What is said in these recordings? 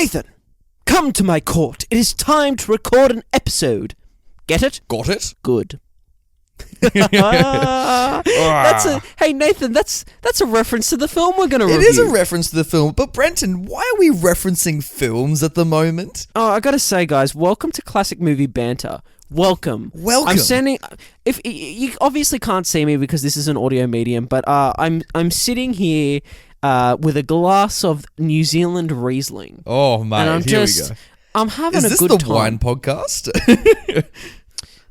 Nathan, come to my court. It is time to record an episode. Get it? Got it? Good. Hey Nathan, that's a reference to the film we're going to review. It is a reference to the film, but Brenton, why are we referencing films at the moment? Oh, I gotta say, guys, welcome to Classic Movie Banter. Welcome. I'm sending. If you obviously can't see me because this is an audio medium, but I'm sitting here with a glass of New Zealand Riesling. Oh mate, and we go. I'm having a good time. Is this the wine podcast?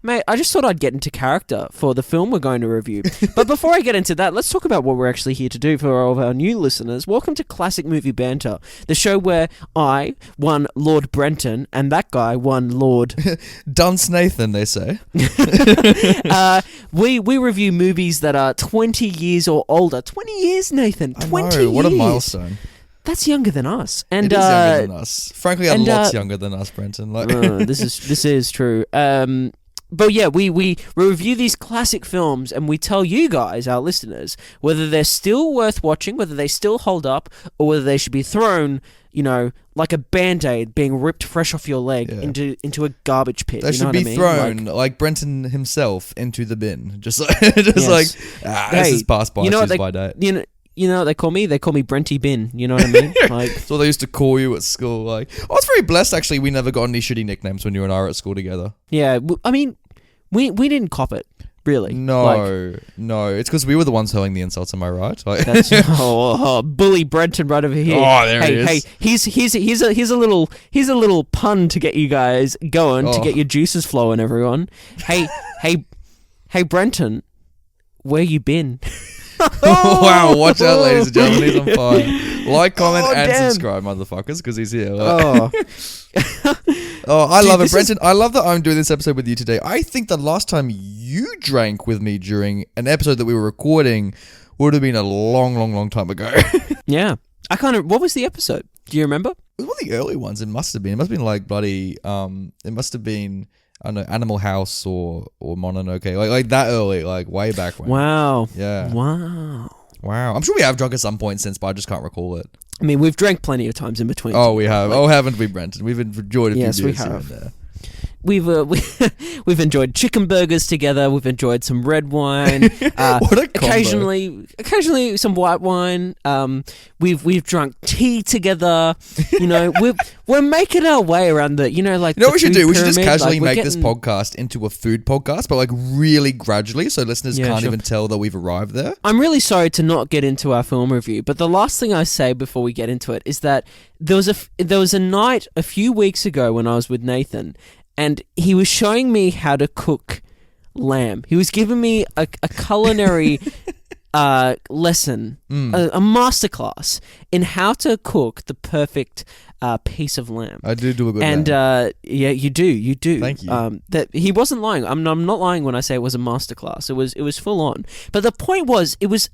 Mate, I just thought I'd get into character for the film we're going to review. But before I get into that, let's talk about what we're actually here to do for all of our new listeners. Welcome to Classic Movie Banter, the show where I, one Lord Brenton, and that guy, one Lord... Dunce Nathan, they say. We review movies that are 20 years or older. 20 years, Nathan. 20 years. What a milestone. That's younger than us. And, it is younger than us. Frankly, a lot's younger than us, Brenton. This is true. But yeah, we review these classic films and we tell you guys, our listeners, whether they're still worth watching, whether they still hold up, or whether they should be thrown, like a Band-Aid being ripped fresh off your leg into a garbage pit. They should be thrown, like Brenton himself, into the bin. This is past by date. You know what they call me? They call me Brenty Bin. You know what I mean? That's what they used to call you at school. I was very blessed, actually. We never got any shitty nicknames when you and I were at school together. Yeah, I mean, we didn't cop it, really. No. It's because we were the ones hurling the insults, am I right? That's bully Brenton right over here. Oh, there he is. Hey, here's a little pun to get you guys going, to get your juices flowing, everyone. Hey, Brenton, where you been? Wow, watch out, ladies and gentlemen, he's on fire. Like, comment, and subscribe, motherfuckers, because he's here. I love it, Brenton. I love that I'm doing this episode with you today. I think the last time you drank with me during an episode that we were recording would have been a long, long, long time ago. Yeah. What was the episode? Do you remember? It was one of the early ones. It must have been. It must have been like bloody, it must have been... I don't know, Animal House or Mononoke, like that early, like way back when. Wow. Yeah. Wow. I'm sure we have drunk at some point since, but I just can't recall it. I mean, we've drank plenty of times in between. Oh, we have. Haven't we, Brenton? We've enjoyed a few beers we here and have. there. We've enjoyed chicken burgers together. We've enjoyed some red wine. What a combo. Occasionally some white wine. We've drunk tea together. We're making our way around the what we should do? We should just casually make this podcast into a food podcast, but like really gradually, so listeners can't even tell that we've arrived there. I'm really sorry to not get into our film review, but the last thing I say before we get into it is that there was a night a few weeks ago when I was with Nathan. And he was showing me how to cook lamb. He was giving me a culinary lesson, a masterclass in how to cook the perfect piece of lamb. I do a good lamb. And yeah, you do. Thank you. That he wasn't lying. I'm not lying when I say it was a masterclass. It was full on. But the point was, it was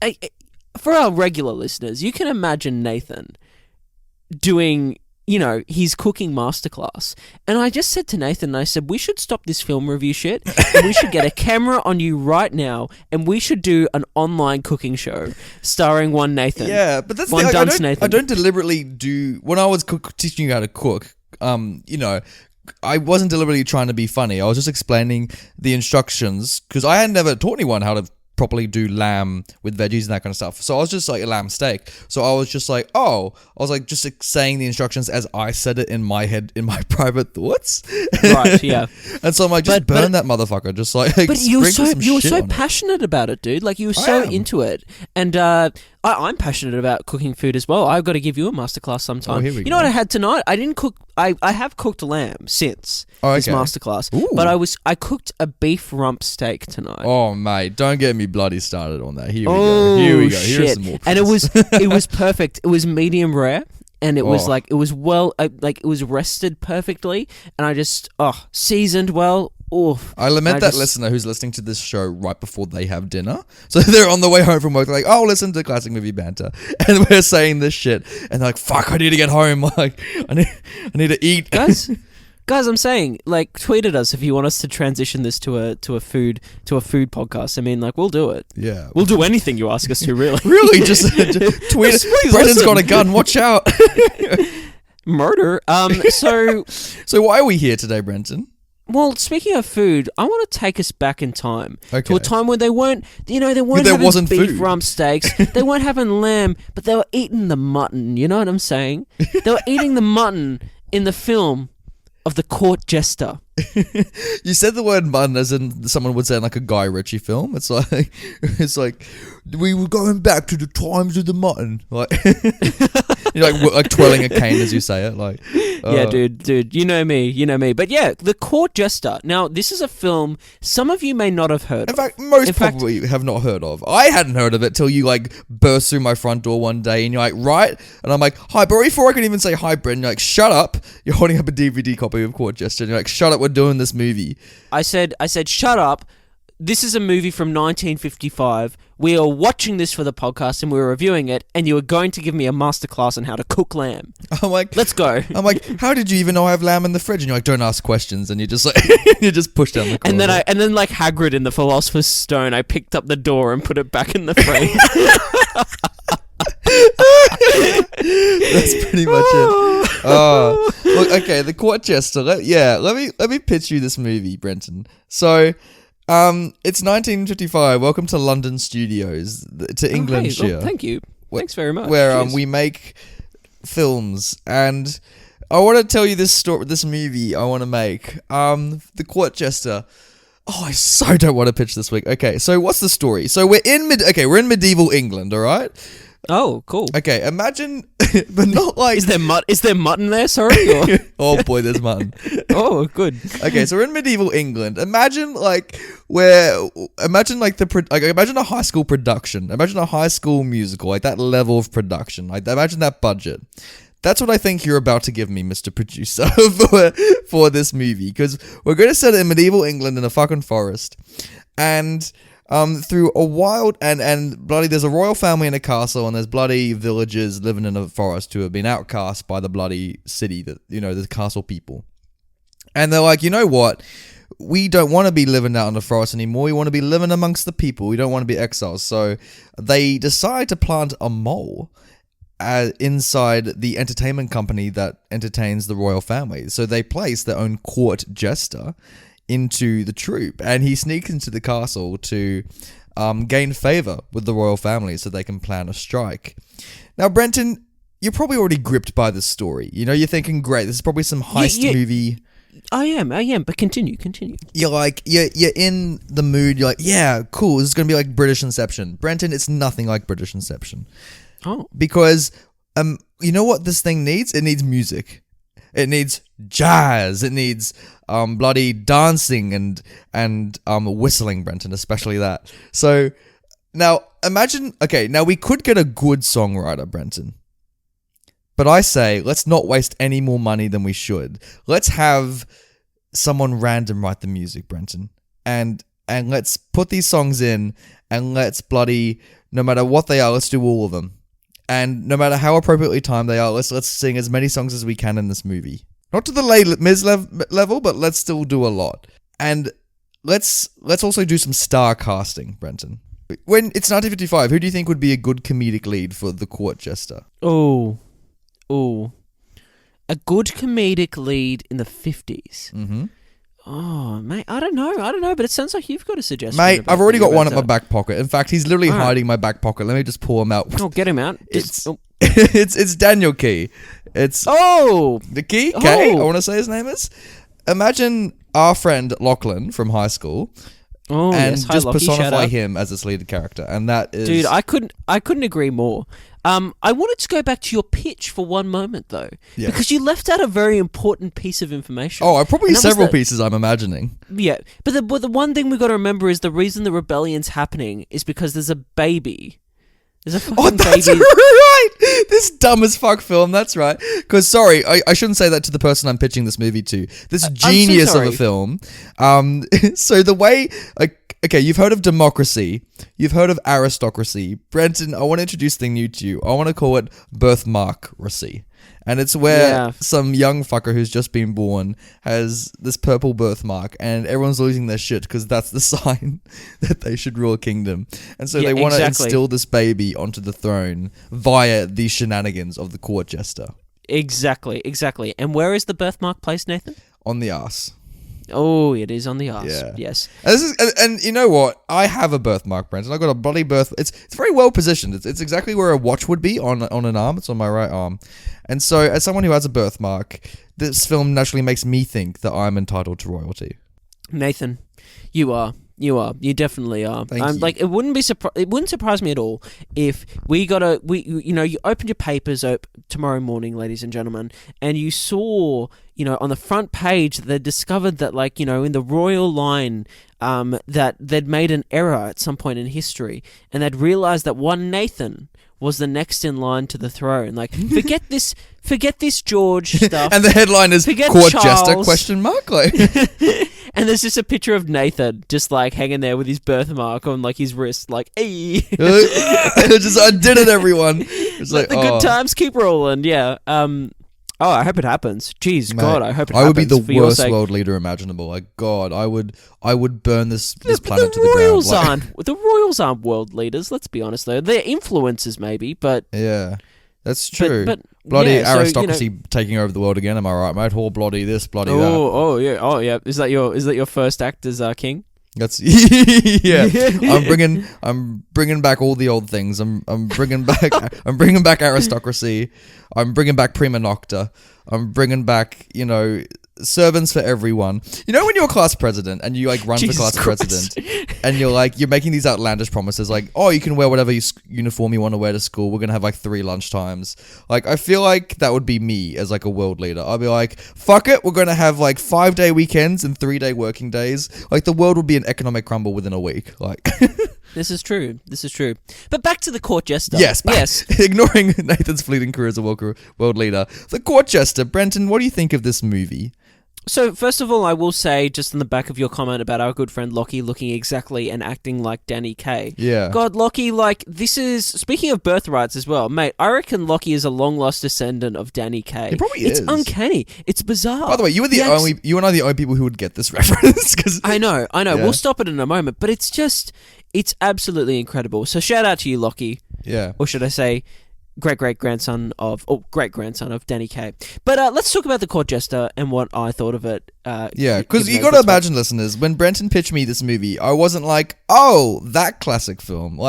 for our regular listeners. You can imagine Nathan doing his cooking masterclass. And I just said to Nathan, I said, we should stop this film review shit and we should get a camera on you right now and we should do an online cooking show starring one Nathan. Yeah, but that's one dunce Nathan. I don't deliberately do... When I was teaching you how to cook, I wasn't deliberately trying to be funny. I was just explaining the instructions because I had never taught anyone how to properly do lamb with veggies and that kind of stuff. So I was just like a lamb steak. So I was just like, just saying the instructions as I said it in my head, in my private thoughts. Right, yeah. And so I'm like, just burn that motherfucker. Just like, but you were so passionate about it, dude. Like you were so into it. And I'm passionate about cooking food as well. I've got to give you a masterclass sometime. Here we go. You know what I had tonight? I didn't cook. I have cooked lamb since this masterclass. Ooh. But I cooked a beef rump steak tonight. Oh mate, don't get me bloody started on that. Here we go. Shit. Here's some more. And it was perfect. It was medium rare. And it was it was rested perfectly, and I just seasoned well. Oof. I lament that listener who's listening to this show right before they have dinner. So they're on the way home from work, like, listen to Classic Movie Banter. And we're saying this shit. And they're like, fuck, I need to get home. Like, I need to eat. Guys, I'm saying, tweet at us if you want us to transition this to a food podcast. I mean, we'll do it. Yeah. We'll do anything you ask us to, really. Really? Just tweet us. Brendan's got a gun. Watch out. Murder. So why are we here today, Brenton? Well, speaking of food, I want to take us back in time to Okay. a time when they weren't There having wasn't beef food. rump steaks, they weren't having lamb, but they were eating the mutton. You know what I'm saying? They were eating the mutton in the film of the Court Jester. You said the word mutton as in someone would say in like a Guy Ritchie film. It's like we were going back to the times of the mutton. Like you're like twirling a cane as you say it. Like Yeah, dude, you know me. But yeah, the Court Jester. Now, this is a film some of you may not have heard in of. fact, most probably have not heard of. I hadn't heard of it till you like burst through my front door one day and you're like, right? And I'm like, hi, but before I can even say hi, Brendan, you're like, shut up. You're holding up a DVD copy of Court Jester and you're like, shut up, we're doing this movie. I said, shut up. This is a movie from 1955. We are watching this for the podcast and we're reviewing it, and you are going to give me a masterclass on how to cook lamb. I'm like, let's go. I'm like, how did you even know I have lamb in the fridge? And you're like, don't ask questions, and you just like you just push down the corner. And then like Hagrid in the Philosopher's Stone, I picked up the door and put it back in the frame. That's pretty much it. Oh, look, okay, the Court Jester. Let me pitch you this movie, Brenton. So, it's 1955. Welcome to London Studios, to Englandshire. Hey, well, thank you. Thanks very much. Where we make films, and I want to tell you this story, this movie I want to make. The Court Jester. Oh, I so don't want to pitch this week. Okay, so what's the story? So we're in medieval England, all right? Oh, cool. Okay, imagine, but not like... Is there mutton there, sorry? Or? Oh boy, there's mutton. Oh, good. Okay, so we're in medieval England. Imagine imagine a high school production. Imagine a high school musical, like that level of production. Like, imagine that budget. That's what I think you're about to give me, Mr. Producer, for this movie. Because we're going to set it in medieval England in a fucking forest. And... through a wild and bloody, there's a royal family in a castle, and there's bloody villagers living in a forest who have been outcast by the bloody city, that, you know, the castle people. And they're like, you know what? We don't want to be living out in the forest anymore. We want to be living amongst the people. We don't want to be exiles. So they decide to plant a mole inside the entertainment company that entertains the royal family. So they place their own Court Jester into the troupe, and he sneaks into the castle to gain favor with the royal family so they can plan a strike. Now, Brenton, you're probably already gripped by this story. You know, you're thinking, great, this is probably some heist movie. I am, but continue. You're like, you're in the mood, you're like, yeah, cool, this is going to be like British Inception. Brenton, it's nothing like British Inception. Oh. Because, you know what this thing needs? It needs music. It needs jazz. It needs bloody dancing and whistling, Brenton, especially that. So now imagine, okay, now we could get a good songwriter, Brenton. But I say, let's not waste any more money than we should. Let's have someone random write the music, Brenton. And let's put these songs in, and let's bloody, no matter what they are, let's do all of them. And no matter how appropriately timed they are, let's sing as many songs as we can in this movie. Not to the Les Mis level, but let's still do a lot. And let's also do some star casting, Brenton. When it's 1955, who do you think would be a good comedic lead for the Court Jester? Oh, a good comedic lead in the 50s. Mm-hmm. Oh, mate, I don't know, but it sounds like you've got a suggestion. Mate, I've already got one at my back pocket. In fact, he's literally hiding in my back pocket. Let me just pull him out. Oh, get him out. It's Daniel Key. It's the Key. K. I want to say his name is. Imagine our friend Lachlan from high school. Oh, and yes. Hi, just Lockie, personify him as its lead character, and that is... Dude, I couldn't agree more. I wanted to go back to your pitch for one moment, though, because you left out a very important piece of information. Oh, probably several pieces, I'm imagining. Yeah, but the one thing we've got to remember is the reason the rebellion's happening is because there's a baby. There's a fucking that's baby. Right! This dumb as fuck film, that's right. Because, sorry, I shouldn't say that to the person I'm pitching this movie to. This genius of a film. So the way... Okay, you've heard of democracy. You've heard of aristocracy. Brenton, I want to introduce something new to you. I want to call it birthmarkracy. And it's where some young fucker who's just been born has this purple birthmark, and everyone's losing their shit because that's the sign that they should rule a kingdom. And so they want to instill this baby onto the throne via the shenanigans of the Court Jester. Exactly. And where is the birthmark placed, Nathan? On the ass. Oh, it is on the arse. Yeah. Yes. And you know what? I have a birthmark, Brandon. I've got a bloody birth. It's very well positioned. It's exactly where a watch would be on an arm. It's on my right arm. And so, as someone who has a birthmark, this film naturally makes me think that I'm entitled to royalty. Nathan, you are. You definitely are. Thank you. Like it wouldn't surprise me at all if you opened your papers tomorrow morning, ladies and gentlemen, and you saw, on the front page they discovered that, in the royal line, that they'd made an error at some point in history, and they'd realized that one Nathan was the next in line to the throne. Like, forget this George stuff. And the headline is Court Jester ? Like. And there's just a picture of Nathan just hanging there with his birthmark on his wrist, hey. I did it, everyone. It's Let the good times keep rolling. Yeah. I hope it happens. Jeez, mate, God, I hope it happens. I would be the worst world leader imaginable. Like, God, I would burn this planet to the ground. The royals aren't world leaders. Let's be honest, though. They're influencers, maybe, but yeah. That's true. But bloody aristocracy taking over the world again. Am I right, mate? Or bloody this, bloody that. Oh yeah. Is that your first act as king? That's yeah. I'm bringing back all the old things. I'm bringing back aristocracy. I'm bringing back prima nocta. I'm bringing back servants for everyone. When you're class president and you run for class president, and you're making these outlandish promises you can wear whatever uniform you want to wear to school. We're gonna have 3 lunchtimes. I feel like that would be me as a world leader. I'll be like, fuck it, we're gonna have 5-day weekends and 3-day working days. The world would be an economic crumble within a week. This is true. But back to the Court Jester. Yes. Ignoring Nathan's fleeting career as a world leader, the Court Jester. Brenton, what do you think of this movie? So, first of all, I will say, just in the back of your comment about our good friend Lockie looking exactly and acting like Danny Kaye. Yeah. God, Lockie, this is... Speaking of birthrights as well, mate, I reckon Lockie is a long-lost descendant of Danny Kaye. He probably is. It's uncanny. It's bizarre. By the way, you and I are the only people who would get this reference. I know. Yeah. We'll stop it in a moment, but it's absolutely incredible. So, shout out to you, Lockie. Yeah. Or should I say... great-grandson of Danny Kaye. But let's talk about the Court Jester and what I thought of it. Because you got to imagine, listeners, when Brenton pitched me this movie, I wasn't like, oh, that classic film.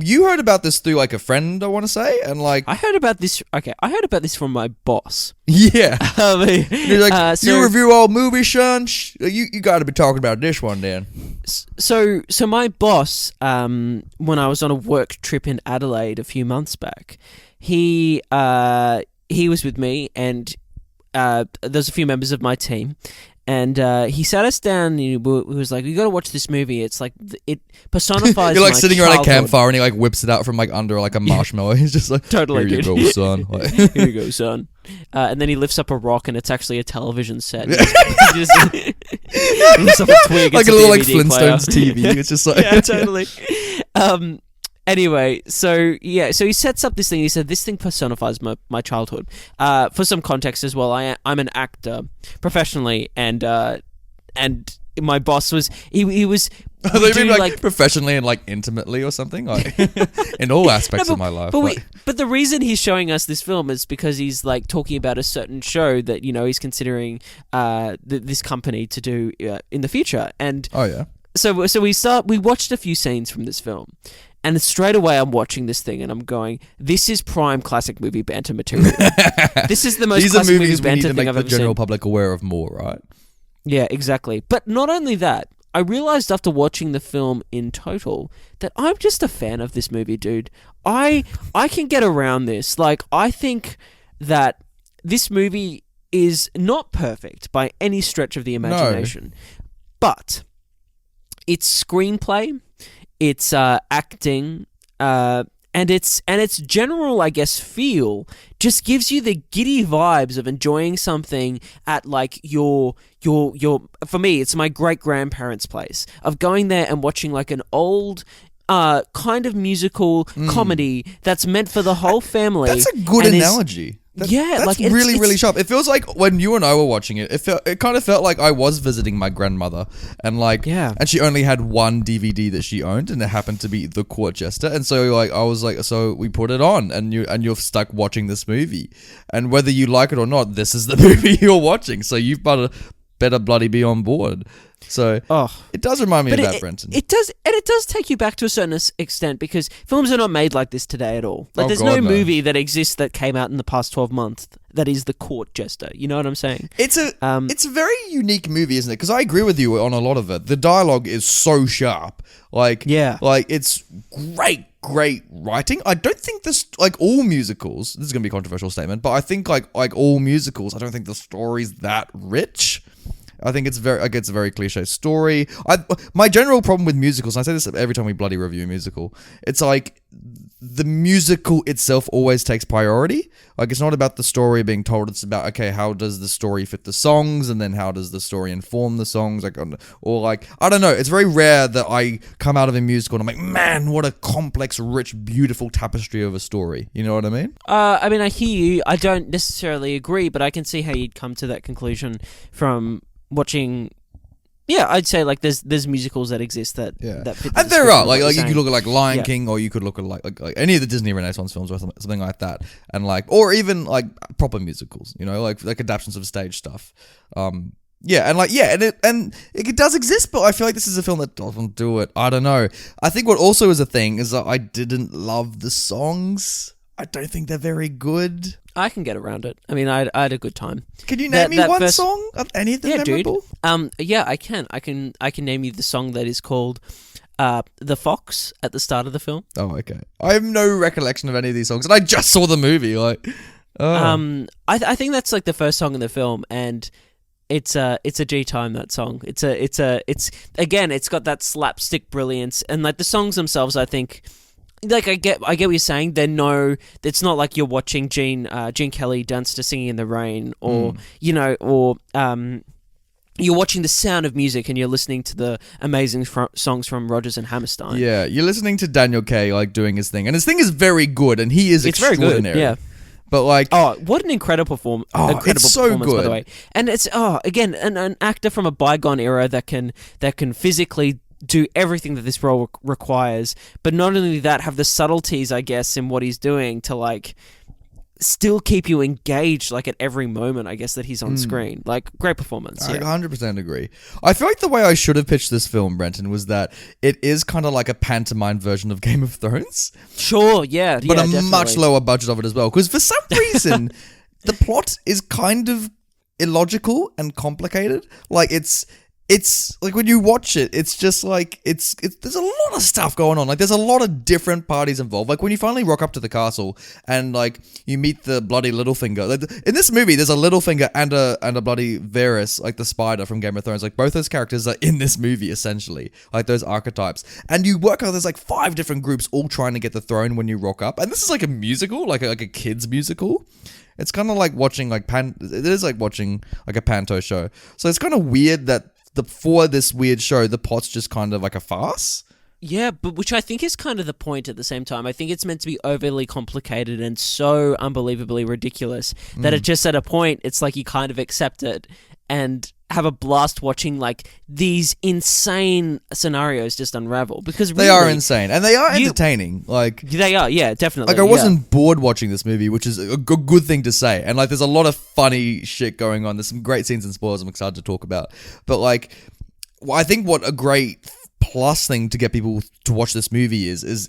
You heard about this through a friend, I want to say, and I heard about this. Okay, I heard about this from my boss. Yeah. You're so, you review all movies, son. You got to be talking about this one, Dan. So my boss, when I was on a work trip in Adelaide a few months back, he was with me, and there's a few members of my team, and he sat us down and he was like, "You got to watch this movie. It's it personifies." You're my sitting childhood. around a campfire, and he whips it out from under a marshmallow. He's just like, totally, here dude. You go, son. Here you go, son. And then he lifts up a rock, and it's actually a television set. He just lifts up a twig. Like a little Flintstones TV. It's just yeah, totally. Anyway, so he sets up this thing. He said, this thing personifies my childhood. For some context as well, I'm an actor professionally, and my boss was he was. They mean professionally and intimately or something, in all aspects of my life. But the reason he's showing us this film is because he's talking about a certain show that he's considering this company to do in the future. And oh yeah. So we watched a few scenes from this film. And straight away, I'm watching this thing, and I'm going, "This is prime classic movie banter material. This is the most classic movie banter thing I've ever seen." These are movies we need to make the general public aware of more, right? Yeah, exactly. But not only that, I realized after watching the film in total that I'm just a fan of this movie, dude. I can get around this. I think that this movie is not perfect by any stretch of the imagination, but its screenplay, its acting, and its general, I guess, feel just gives you the giddy vibes of enjoying something at your for me, it's my great grandparents' place, of going there and watching an old kind of musical comedy that's meant for the whole family. That's a good analogy. That's really sharp. It feels like when you and I were watching it, it kind of felt like I was visiting my grandmother, and and she only had one DVD that she owned, and it happened to be the Court Jester, and so I was like, so we put it on, and you're stuck watching this movie, and whether you like it or not, this is the movie you're watching, so you've better bloody be on board. So it does remind me of that, Brenton. It does, and it does take you back to a certain extent, because films are not made like this today at all. Like, there's no movie that exists that came out in the past 12 months that is the Court Jester. You know what I'm saying? It's a very unique movie, isn't it? Because I agree with you on a lot of it. The dialogue is so sharp. Like it's great writing. I don't think this, like all musicals, this is going to be a controversial statement, but I think like all musicals, I don't think the story's that rich. I think it's a very cliche story. My general problem with musicals, and I say this every time we bloody review a musical, it's like the musical itself always takes priority. Like, it's not about the story being told, it's about, okay, how does the story fit the songs, and then how does the story inform the songs, like, or like, I don't know, it's very rare that I come out of a musical and I'm like, man, what a complex, rich, beautiful tapestry of a story. You know what I mean? I mean, I hear you. I don't necessarily agree, but I can see how you'd come to that conclusion from watching. Yeah, I'd say like there's musicals that exist that fit. And there are like you could look at like Lion King, or you could look at like any of the Disney Renaissance films or something like that, and like, or even like proper musicals, you know, like adaptations of stage stuff. And it does exist, but I feel like this is a film that doesn't do it. I don't know. I think what also is a thing is that I didn't love the songs. I don't think they're very good. I can get around it. I mean, I had a good time. Can you name me one song? Of any of them memorable? Dude. Yeah, I can. I can name you the song that is called "The Fox" at the start of the film. Oh, okay. I have no recollection of any of these songs, and I just saw the movie. Like, I think that's like the first song in the film, and it's a G time, that song. It's again, it's got that slapstick brilliance, and like the songs themselves, I think. Like, I get what you're saying. It's not like you're watching Gene Kelly dance to Singing in the Rain, or you're watching The Sound of Music and you're listening to the amazing songs from Rodgers and Hammerstein. Yeah, you're listening to Daniel Kaye like doing his thing, and his thing is very good, and he is extraordinary. Very good, yeah. But like, what an incredible performance! It's so good, by the way. And it's again an actor from a bygone era that can physically do everything that this role requires, but not only that, have the subtleties, I guess, in what he's doing to like still keep you engaged, like at every moment, I guess, that he's on screen. Like, great performance. I 100% agree. I feel like the way I should have pitched this film, Brenton, was that it is kind of like a pantomime version of Game of Thrones. Sure, yeah, but definitely. Much lower budget of it as well, because for some reason the plot is kind of illogical and complicated. Like, it's like when you watch it, it's just like it's there's a lot of stuff going on. Like, there's a lot of different parties involved. Like, when you finally rock up to the castle and like you meet the bloody Littlefinger. Like, in this movie, there's a Littlefinger and a bloody Varys, like the spider from Game of Thrones. Like, both those characters are in this movie essentially, like those archetypes. And you work out there's like 5 different groups all trying to get the throne when you rock up. And this is like a musical, like a kids musical. It's kind of like watching like it is like watching like a panto show. So it's kind of weird that for this weird show, the plot's just kind of like a farce. Yeah, but which I think is kind of the point at the same time. I think it's meant to be overly complicated and so unbelievably ridiculous that it just at a point, it's like you kind of accept it and have a blast watching like these insane scenarios just unravel, because really, they are insane and they are entertaining. Like, they are, yeah, definitely. Like, I wasn't bored watching this movie, which is a good thing to say. And like, there's a lot of funny shit going on. There's some great scenes and spoilers I'm excited to talk about. But like, I think what a great plus thing to get people to watch this movie is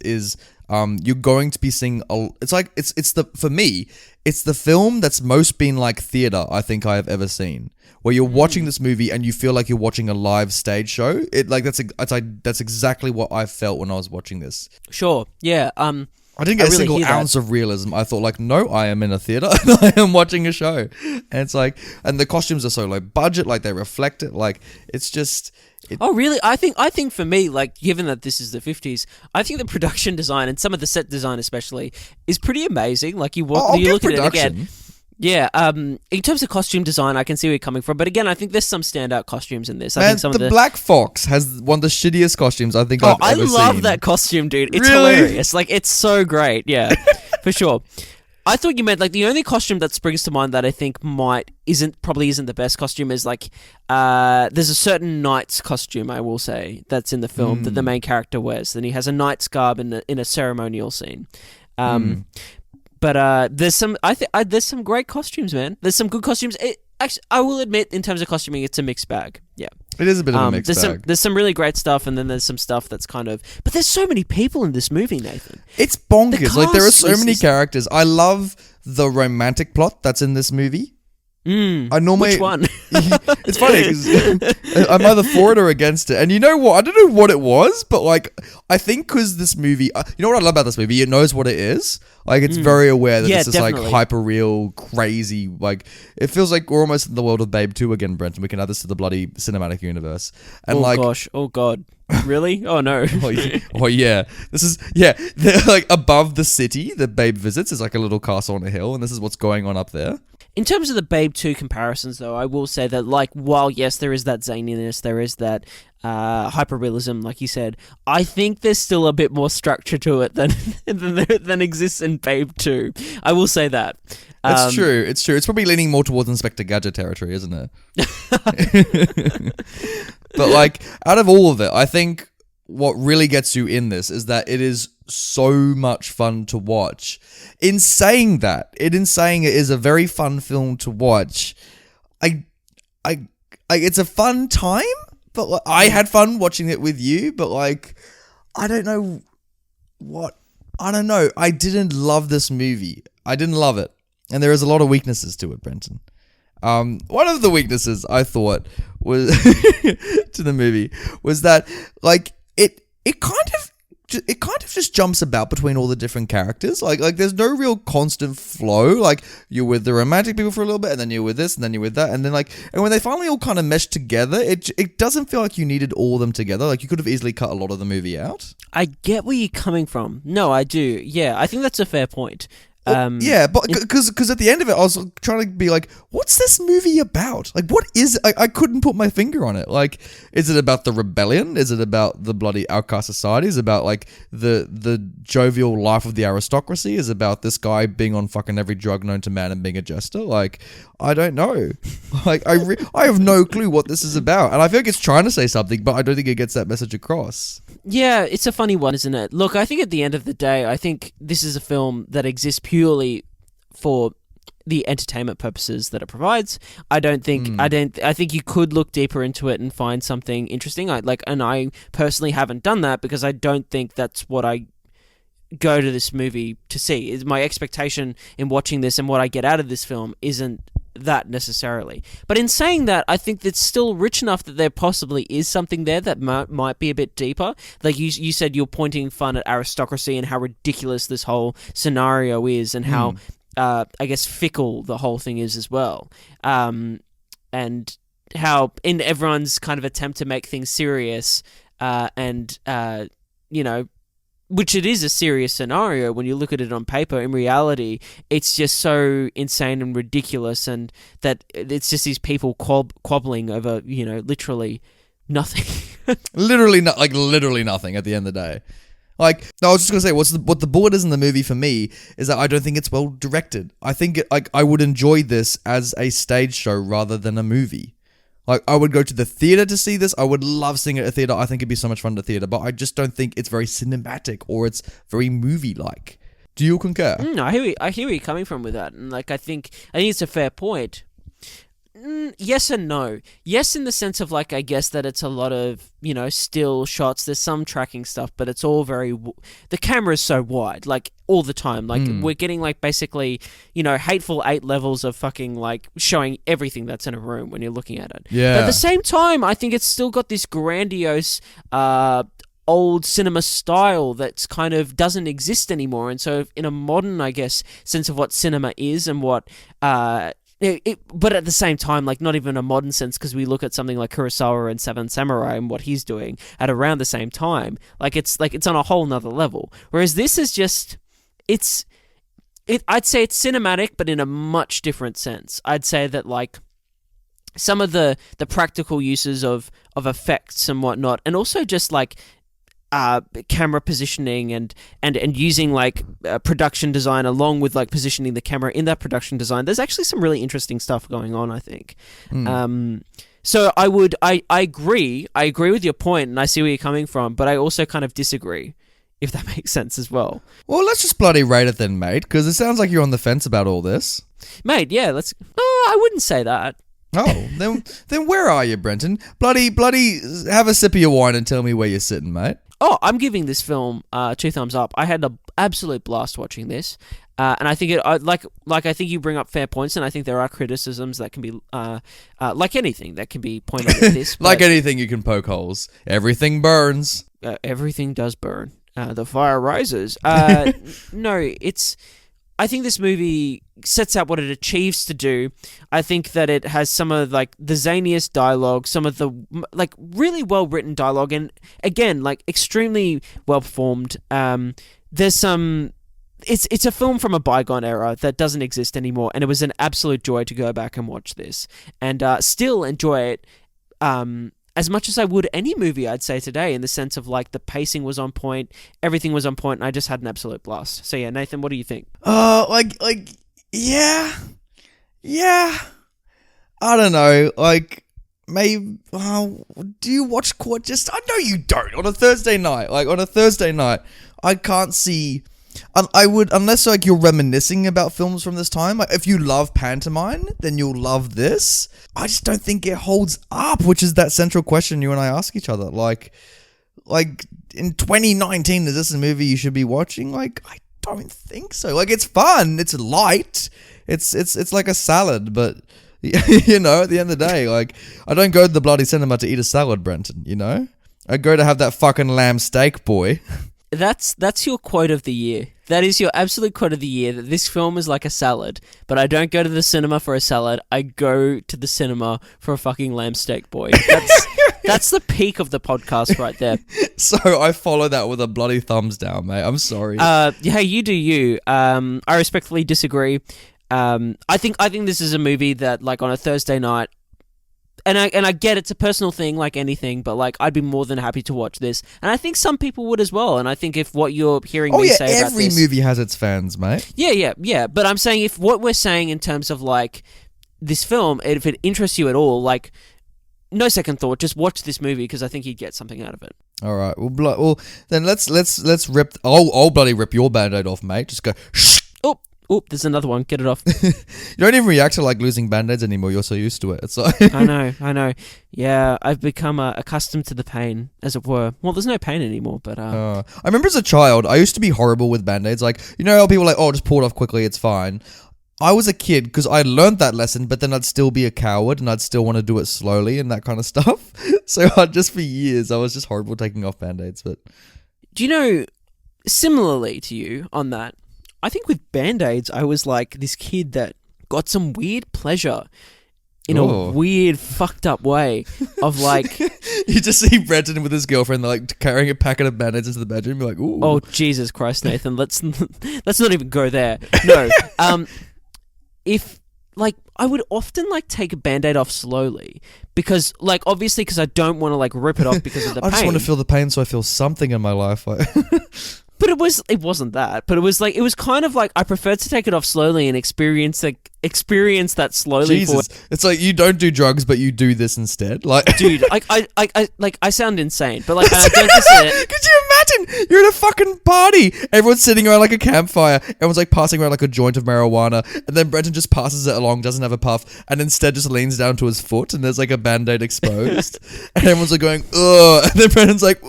you're going to be seeing for me, it's the film that's most been like theater I think I have ever seen, where you're watching this movie and you feel like you're watching a live stage show. That's exactly what I felt when I was watching this. Sure, yeah. I didn't get a single ounce of realism. I thought like, no, I am in a theater and I am watching a show. And it's like, and the costumes are so low budget, like they reflect it. Like, it's just. Oh, really? I think for me, like, given that this is the 50s, I think the production design and some of the set design especially is pretty amazing. Like, you look at it again. Yeah, in terms of costume design, I can see where you're coming from. But again, I think there's some standout costumes in this. I think some of the Black Fox has one of the shittiest costumes I think I've ever seen. I love that costume, dude. It's really hilarious. Like, it's so great. Yeah, for sure. I thought you meant like the only costume that springs to mind that I think probably isn't the best costume is like there's a certain knight's costume, I will say, that's in the film that the main character wears. Then he has a knight's garb in a ceremonial scene. But there's some there's some great costumes, man. There's some good costumes. Actually, I will admit, in terms of costuming, it's a mixed bag. Yeah, it is a bit of a mixed bag. There's some really great stuff, and then there's some stuff that's kind of. But there's so many people in this movie, Nathan. It's bonkers. Like there are so many characters. I love the romantic plot that's in this movie. Which one? It's funny because I'm either for it or against it. And you know what? I don't know what it was, but like I think because this movie, you know what I love about this movie? It knows what it is. Like it's very aware that this is like hyper real, crazy. Like it feels like we're almost in the world of Babe 2 again, Brent. And we can add this to the bloody cinematic universe. And oh god, really? Oh no. Oh yeah. This is they're like above the city that Babe visits is like a little castle on a hill, and this is what's going on up there. In terms of the Babe 2 comparisons, though, I will say that, like, while, yes, there is that zaniness, there is that hyperrealism, like you said, I think there's still a bit more structure to it than exists in Babe 2. I will say that. It's true. It's true. It's probably leaning more towards Inspector Gadget territory, isn't it? But, like, out of all of it, I think what really gets you in this is that it is so much fun to watch. In saying it is a very fun film to watch. It's a fun time, but like, I had fun watching it with you, but like, I don't know. I didn't love this movie. I didn't love it. And there is a lot of weaknesses to it, Brenton. One of the weaknesses I thought was to the movie was that like it kind of just jumps about between all the different characters. Like there's no real constant flow. Like you're with the romantic people for a little bit, and then you're with this, and then you're with that, and then and when they finally all kind of mesh together, it doesn't feel like you needed all of them together. Like you could have easily cut a lot of the movie out. I get where you're coming from. No, I do. Yeah, I think that's a fair point. Yeah, but because at the end of it, I was trying to be like, what's this movie about? Like, what is... I couldn't put my finger on it. Like, is it about the rebellion? Is it about the bloody outcast society? Is it about, like, the jovial life of the aristocracy? Is it about this guy being on fucking every drug known to man and being a jester? Like, I don't know. Like, I have no clue what this is about. And I feel like it's trying to say something, but I don't think it gets that message across. Yeah, it's a funny one, isn't it? Look, I think at the end of the day, I think this is a film that exists purely for the entertainment purposes that it provides. I think you could look deeper into it and find something interesting. And I personally haven't done that because I don't think that's what I go to this movie to see. My expectation in watching this and what I get out of this film isn't that necessarily. But in saying that, I think it's still rich enough that there possibly is something there that might be a bit deeper. Like you said, you're pointing fun at aristocracy and how ridiculous this whole scenario is, and how I guess fickle the whole thing is as well. And how in everyone's kind of attempt to make things serious, which it is a serious scenario when you look at it on paper. In reality, it's just so insane and ridiculous, and that it's just these people quabbling over, literally nothing. literally nothing at the end of the day. Like, I was just gonna say, what the bullet is in the movie for me is that I don't think it's well directed. I think I would enjoy this as a stage show rather than a movie. Like, I would go to the theater to see this. I would love seeing it at a theater. I think it'd be so much fun at the theater, but I just don't think it's very cinematic or it's very movie-like. Do you concur? I hear where you're coming from with that, and I think it's a fair point. Yes and no. Yes, in the sense of, I guess that it's a lot of, still shots. There's some tracking stuff, but it's all very... The camera is so wide, all the time. We're getting, basically, Hateful Eight levels of fucking, showing everything that's in a room when you're looking at it. Yeah. But at the same time, I think it's still got this grandiose... old cinema style that's kind of doesn't exist anymore. And so in a modern, I guess, sense of what cinema is and what... but at the same time, not even a modern sense, because we look at something like Kurosawa and Seven Samurai and what he's doing at around the same time. It's on a whole nother level. Whereas this is just, I'd say it's cinematic, but in a much different sense. I'd say that some of the practical uses of effects and whatnot, and also just camera positioning and using like production design along with like positioning the camera in that production design, there's actually some really interesting stuff going on, I think. So I agree with your point, and I see where you're coming from, but I also kind of disagree, if that makes sense as well. Well, let's just bloody rate it then, mate, because it sounds like you're on the fence about all this. Mate, yeah, I wouldn't say that. Oh, then where are you, Brenton? Bloody, have a sip of your wine and tell me where you're sitting, mate. Oh, I'm giving this film 2 thumbs up. I had an absolute blast watching this, and I think I think you bring up fair points, and I think there are criticisms that can be like anything that can be pointed at this. Like anything, you can poke holes. Everything burns. Everything does burn. The fire rises. No, I think this movie sets out what it achieves to do. I think that it has some of like the zaniest dialogue, some of the like really well written dialogue, and again like extremely well performed. There's some. It's a film from a bygone era that doesn't exist anymore, and it was an absolute joy to go back and watch this, and still enjoy it. As much as I would any movie, I'd say today, in the sense of like the pacing was on point, everything was on point, and I just had an absolute blast. So yeah, Nathan, what do you think? Yeah. I don't know, like maybe. Do you watch Court Jester? I know you don't. On a Thursday night, I can't see. I would, unless like you're reminiscing about films from this time. Like if you love pantomime, then you'll love this. I just don't think it holds up, which is that central question you and I ask each other. Like in 2019, is this a movie you should be watching? Like I don't think so. Like it's fun, it's light, it's like a salad, but you know, at the end of the day, like I don't go to the bloody cinema to eat a salad, Brenton. You know, I go to have that fucking lamb steak, boy. That's your quote of the year. That is your absolute quote of the year, that this film is like a salad, but I don't go to the cinema for a salad, I go to the cinema for a fucking lamb steak, boy. That's the peak of the podcast right there. So I follow that with a bloody thumbs down, mate. I'm sorry. Hey, you do you. I respectfully disagree. I think this is a movie that, like, on a Thursday night, and I get it's a personal thing like anything, but like I'd be more than happy to watch this, and I think some people would as well. And I think if what you're hearing me say about every movie has its fans, mate. Yeah. But I'm saying if what we're saying in terms of like this film, if it interests you at all, like no second thought, just watch this movie because I think you'd get something out of it. All right. Well, then let's rip. I'll bloody rip your band-aid off, mate. Just go. Shh. Oh, there's another one. Get it off. You don't even react to like losing band-aids anymore. You're so used to it. It's like I know. Yeah, I've become accustomed to the pain, as it were. Well, there's no pain anymore, but I remember as a child, I used to be horrible with band-aids. Like, you know how people are like, oh, just pull it off quickly, it's fine. I was a kid because I learned that lesson, but then I'd still be a coward and I'd still want to do it slowly and that kind of stuff. So for years, I was just horrible taking off band-aids. But do you know, similarly to you on that, I think with Band-Aids, I was like this kid that got some weird pleasure in a weird, fucked up way of like... You just see Brenton with his girlfriend, they're like carrying a packet of Band-Aids into the bedroom. You're like, ooh. Oh, Jesus Christ, Nathan. Let's not even go there. No. If... Like, I would often, like, take a Band-Aid off slowly because, like, obviously because I don't want to, like, rip it off because of the pain. I just want to feel the pain so I feel something in my life. But it wasn't that. But it was kind of like I preferred to take it off slowly and experience that slowly. Jesus, it's like you don't do drugs, but you do this instead. Like, dude, I sound insane, but like I don't just. Could you imagine? You're at a fucking party. Everyone's sitting around like a campfire. Everyone's like passing around like a joint of marijuana, and then Brenton just passes it along, doesn't have a puff, and instead just leans down to his foot, and there's like a Band-Aid exposed, and everyone's like going, ugh, and then Brenton's like,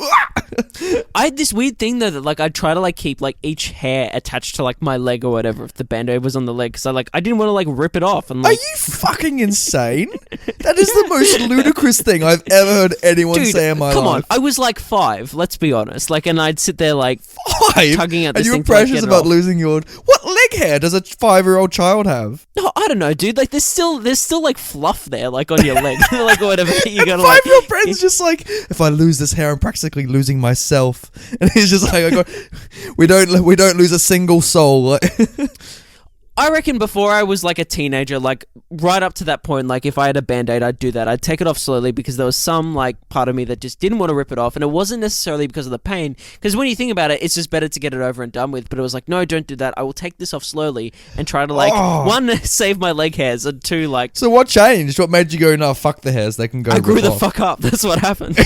I had this weird thing though that like I'd try to like keep like each hair attached to like my leg or whatever if the Band-Aid was on the leg, because I didn't want to like rip it off. And like, are you fucking insane? That is the most ludicrous thing I've ever heard anyone say in my life. Come on, I was like 5, let's be honest. Like, and I'd sit there like 5, tugging at this and you thing were precious about off. Losing your. What leg hair does a 5-year-old child have? No, I don't know, dude. Like, there's still like fluff there, like on your leg, like whatever. You gotta 5-year-old Brenton's just like, if I lose this hair, I'm practically losing myself. And he's just like, we don't lose a single soul. I reckon before I was like a teenager, like right up to that point, like if I had a Band-Aid, I'd do that. I'd take it off slowly because there was some like part of me that just didn't want to rip it off, and it wasn't necessarily because of the pain. Because when you think about it, it's just better to get it over and done with. But it was like, no, don't do that. I will take this off slowly and try to like one, save my leg hairs, and two, like. So what changed? What made you go, no, fuck the hairs, they can go? I grew rip the off. fuck up. That's what happened.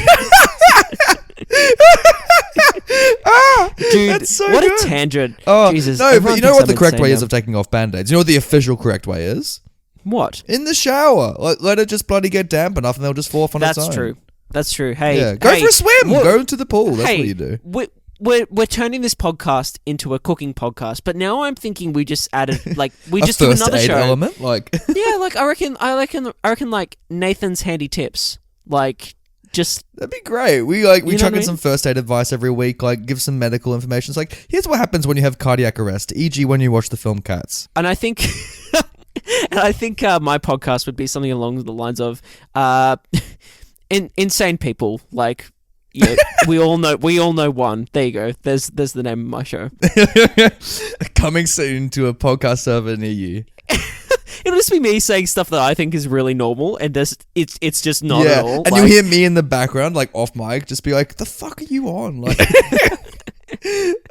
Dude, That's so what good. A tangent. Oh, Jesus. no, everyone but you know thinks what the I'm correct way insane is now. of taking off Band-Aids? You know what the official correct way is? What? In the shower. Let it just bloody get damp enough and they'll just fall off on its own. That's true. That's true. Hey, Yeah, go for a swim. Go into the pool. That's hey, what you do. We're turning this podcast into a cooking podcast, but now I'm thinking we just added like we A just do first another aid show. element, like Yeah, like I reckon like Nathan's handy tips, like just that'd be great. We You know chuck what I in mean? some first aid advice every week, like give some medical information. It's like, here's what happens when you have cardiac arrest, e.g. when you watch the film Cats. and I think my podcast would be something along the lines of insane people like. Yeah, we all know one. There you go. There's the name of my show. Coming soon to a podcast server near you. It'll just be me saying stuff that I think is really normal, and it's just not at all. And like, you'll hear me in the background, like off mic, just be like, "The fuck are you on?" Like,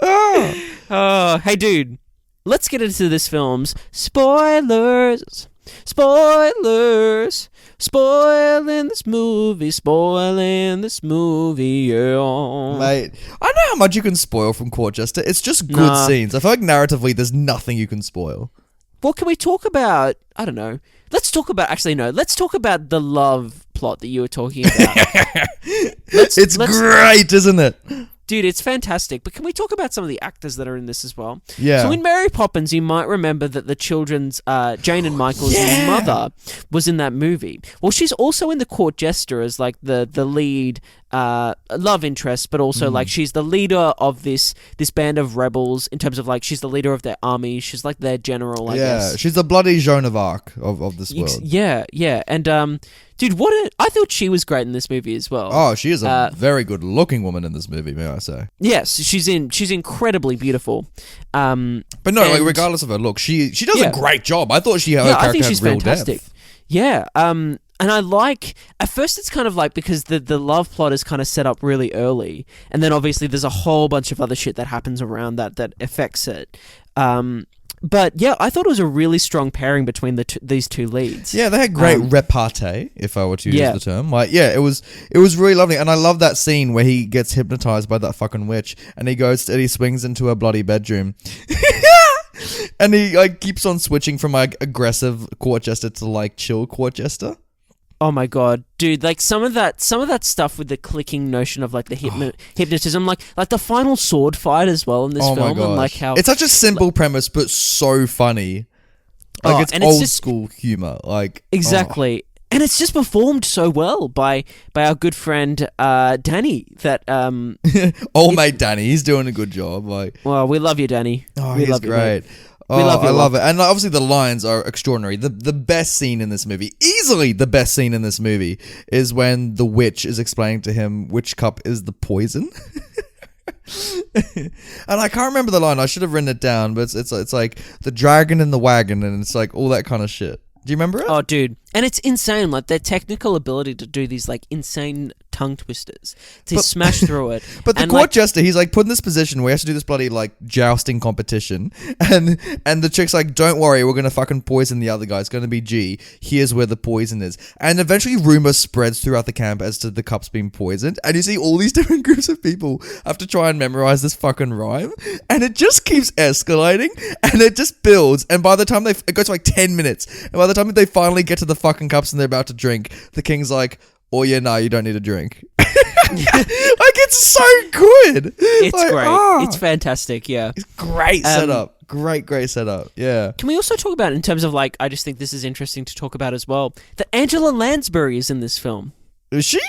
oh, hey, dude, let's get into this film's spoilers. Spoilers. Spoiling this movie, yeah. mate, I know how much you can spoil from Court Jester. It's just good Nah. scenes. I feel like narratively, there's nothing you can spoil. What can we talk about? I don't know. Let's talk about the love plot that you were talking about. It's great, isn't it? Dude, it's fantastic. But can we talk about some of the actors that are in this as well? Yeah. So in Mary Poppins, you might remember that the children's Jane and Michael's mother was in that movie. Well, she's also in the Court Jester as like the lead love interest, but also like she's the leader of this band of rebels in terms of like she's the leader of their army. She's like their general, I guess. She's the bloody Joan of Arc of this world. Yeah. And dude, I thought she was great in this movie as well. Oh, she is a very good looking woman in this movie, may I say. Yes, she's incredibly beautiful. But no, like regardless of her look, she does a great job. I thought her I character think had she's real fantastic. depth. Yeah. And I like, at first it's kind of like, because the love plot is kind of set up really early, and then obviously there's a whole bunch of other shit that happens around that affects it. But yeah, I thought it was a really strong pairing between these two leads. Yeah, they had great repartee, if I were to use the term. Like, yeah, it was really lovely, and I love that scene where he gets hypnotized by that fucking witch, and he swings into a bloody bedroom. And he like keeps on switching from like aggressive Court Jester to like chill Court Jester. Oh my god, dude! Like some of that stuff with the clicking notion of like the hypnotism, like the final sword fight as well in this film, and like how it's such a simple premise but so funny. Like it's old school humor, like exactly, and it's just performed so well by our good friend Danny. That old mate Danny, he's doing a good job. Like, well, we love you, Danny. Oh, we he's love great. You, I love it. And obviously the lines are extraordinary. The best scene in this movie, easily the best scene in this movie, is when the witch is explaining to him which cup is the poison. And I can't remember the line. I should have written it down, but it's like the dragon in the wagon, and it's like all that kind of shit. Do you remember it? Oh, dude. And it's insane, like their technical ability to do these like insane tongue twisters, to smash through it. But the Court Jester, he's like put in this position where he has to do this bloody like jousting competition, and the chick's like, "Don't worry, we're gonna fucking poison the other guy. It's gonna be G. Here's where the poison is." And eventually, rumor spreads throughout the camp as to the cups being poisoned, and you see all these different groups of people have to try and memorize this fucking rhyme, and it just keeps escalating, and it just builds, and by the time it goes to like 10 minutes, and by the time they finally get to the fucking cups and they're about to drink, the king's like, "Oh yeah, no, you don't need a drink." Like, it's so good. It's like, great. It's fantastic. Yeah, it's great setup. Great setup. Yeah. Can we also talk about, in terms of like, I just think this is interesting to talk about as well, that Angela Lansbury is in this film. Is she?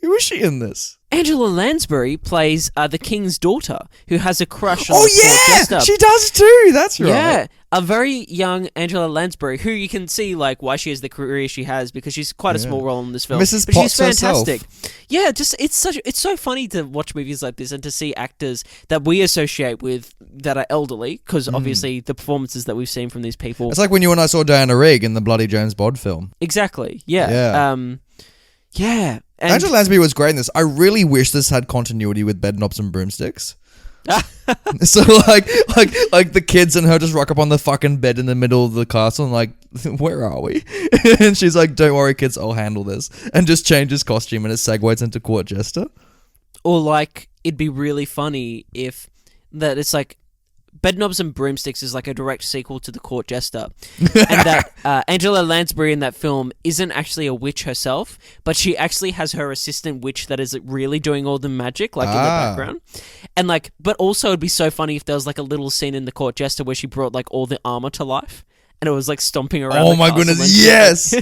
Who is she in this? Angela Lansbury plays the king's daughter, who has a crush on Oh the Court yeah, Jester. she does too. That's right. Yeah, a very young Angela Lansbury, who you can see like why she has the career she has because she's quite a small role in this film. Mrs. But she's Potts fantastic. herself. Yeah, just it's so funny to watch movies like this and to see actors that we associate with that are elderly because obviously the performances that we've seen from these people. It's like when you and I saw Diana Rigg in the bloody James Bond film. Exactly. Yeah. Yeah. Yeah. And Angela Lansbury was great in this. I really wish this had continuity with bed knobs and broomsticks. So like the kids and her just rock up on the fucking bed in the middle of the castle and like, where are we? And she's like, don't worry kids, I'll handle this, and just changes costume and it segues into Court Jester. or like it'd be really funny if that it's like Bedknobs and Broomsticks is like a direct sequel to The Court Jester. And that Angela Lansbury in that film isn't actually a witch herself, but she actually has her assistant witch that is really doing all the magic, like in the background. And like, but also it'd be so funny if there was like a little scene in The Court Jester where she brought like all the armor to life. And it was like stomping around. Oh my goodness, yes!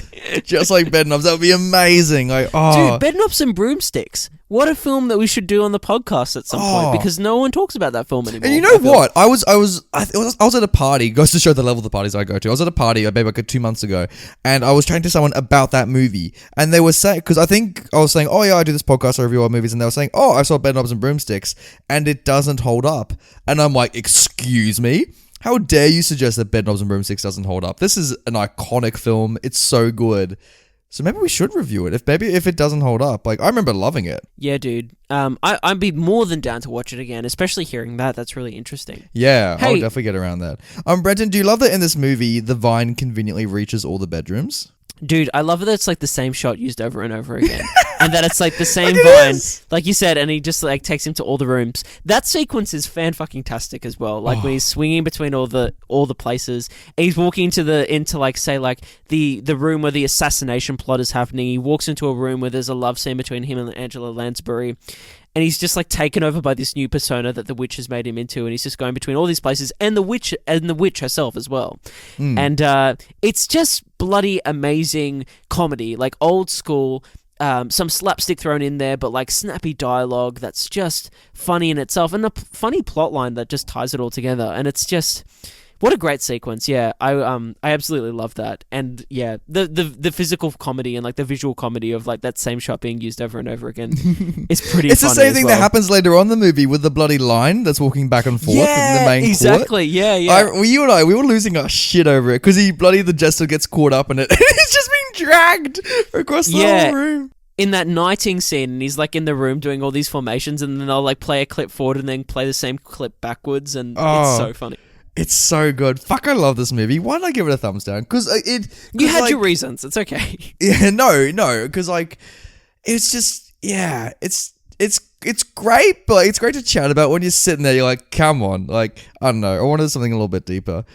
Just like Bedknobs, that would be amazing. Like, oh, dude, Bedknobs and Broomsticks. What a film that we should do on the podcast at some point, because no one talks about that film anymore. And you know what? I was at a party. Goes to show the level of the parties I go to. I was at a party maybe like 2 months ago, and I was chatting to someone about that movie, and they were saying, because I think I was saying, oh yeah, I do this podcast, I review old movies, and they were saying, oh, I saw Bedknobs and Broomsticks, and it doesn't hold up, and I'm like, excuse me. How dare you suggest that Bedknobs and Broomsticks doesn't hold up? This is an iconic film. It's so good. So maybe we should review it. If it doesn't hold up. Like, I remember loving it. Yeah, dude. I'd be more than down to watch it again, especially hearing that. That's really interesting. Yeah, Hey. I'll definitely get around that. Brenton, do you love that in this movie, the vine conveniently reaches all the bedrooms? Dude, I love that it's like the same shot used over and over again. And that it's like the same It vine, is. like you said, and he just like takes him to all the rooms. That sequence is fan-fucking-tastic as well. Like when he's swinging between all the places, and he's walking into like say like the room where the assassination plot is happening. He walks into a room where there's a love scene between him and Angela Lansbury. And he's just like taken over by this new persona that the witch has made him into, and he's just going between all these places and the witch herself as well. And it's just bloody amazing comedy, like old school, some slapstick thrown in there, but like snappy dialogue that's just funny in itself, and a funny plot line that just ties it all together. And it's just what a great sequence. Yeah, I absolutely love that. And yeah, the physical comedy and like the visual comedy of like that same shot being used over and over again is pretty It's the funny same as thing well. that happens later on in the movie with the bloody line that's walking back and forth in the main exactly. court. Yeah. You and I, we were losing our shit over it because the jester gets caught up in it and he's just being dragged across the whole room. In that knighting scene, and he's like in the room doing all these formations, and then they'll like play a clip forward and then play the same clip backwards, and it's so funny. It's so good. Fuck, I love this movie. Why did I give it a thumbs down? Because You had your reasons. It's okay. Yeah, no, because like it's just it's great, but it's great to chat about when you're sitting there. You're like, come on, like I don't know. I wanted something a little bit deeper.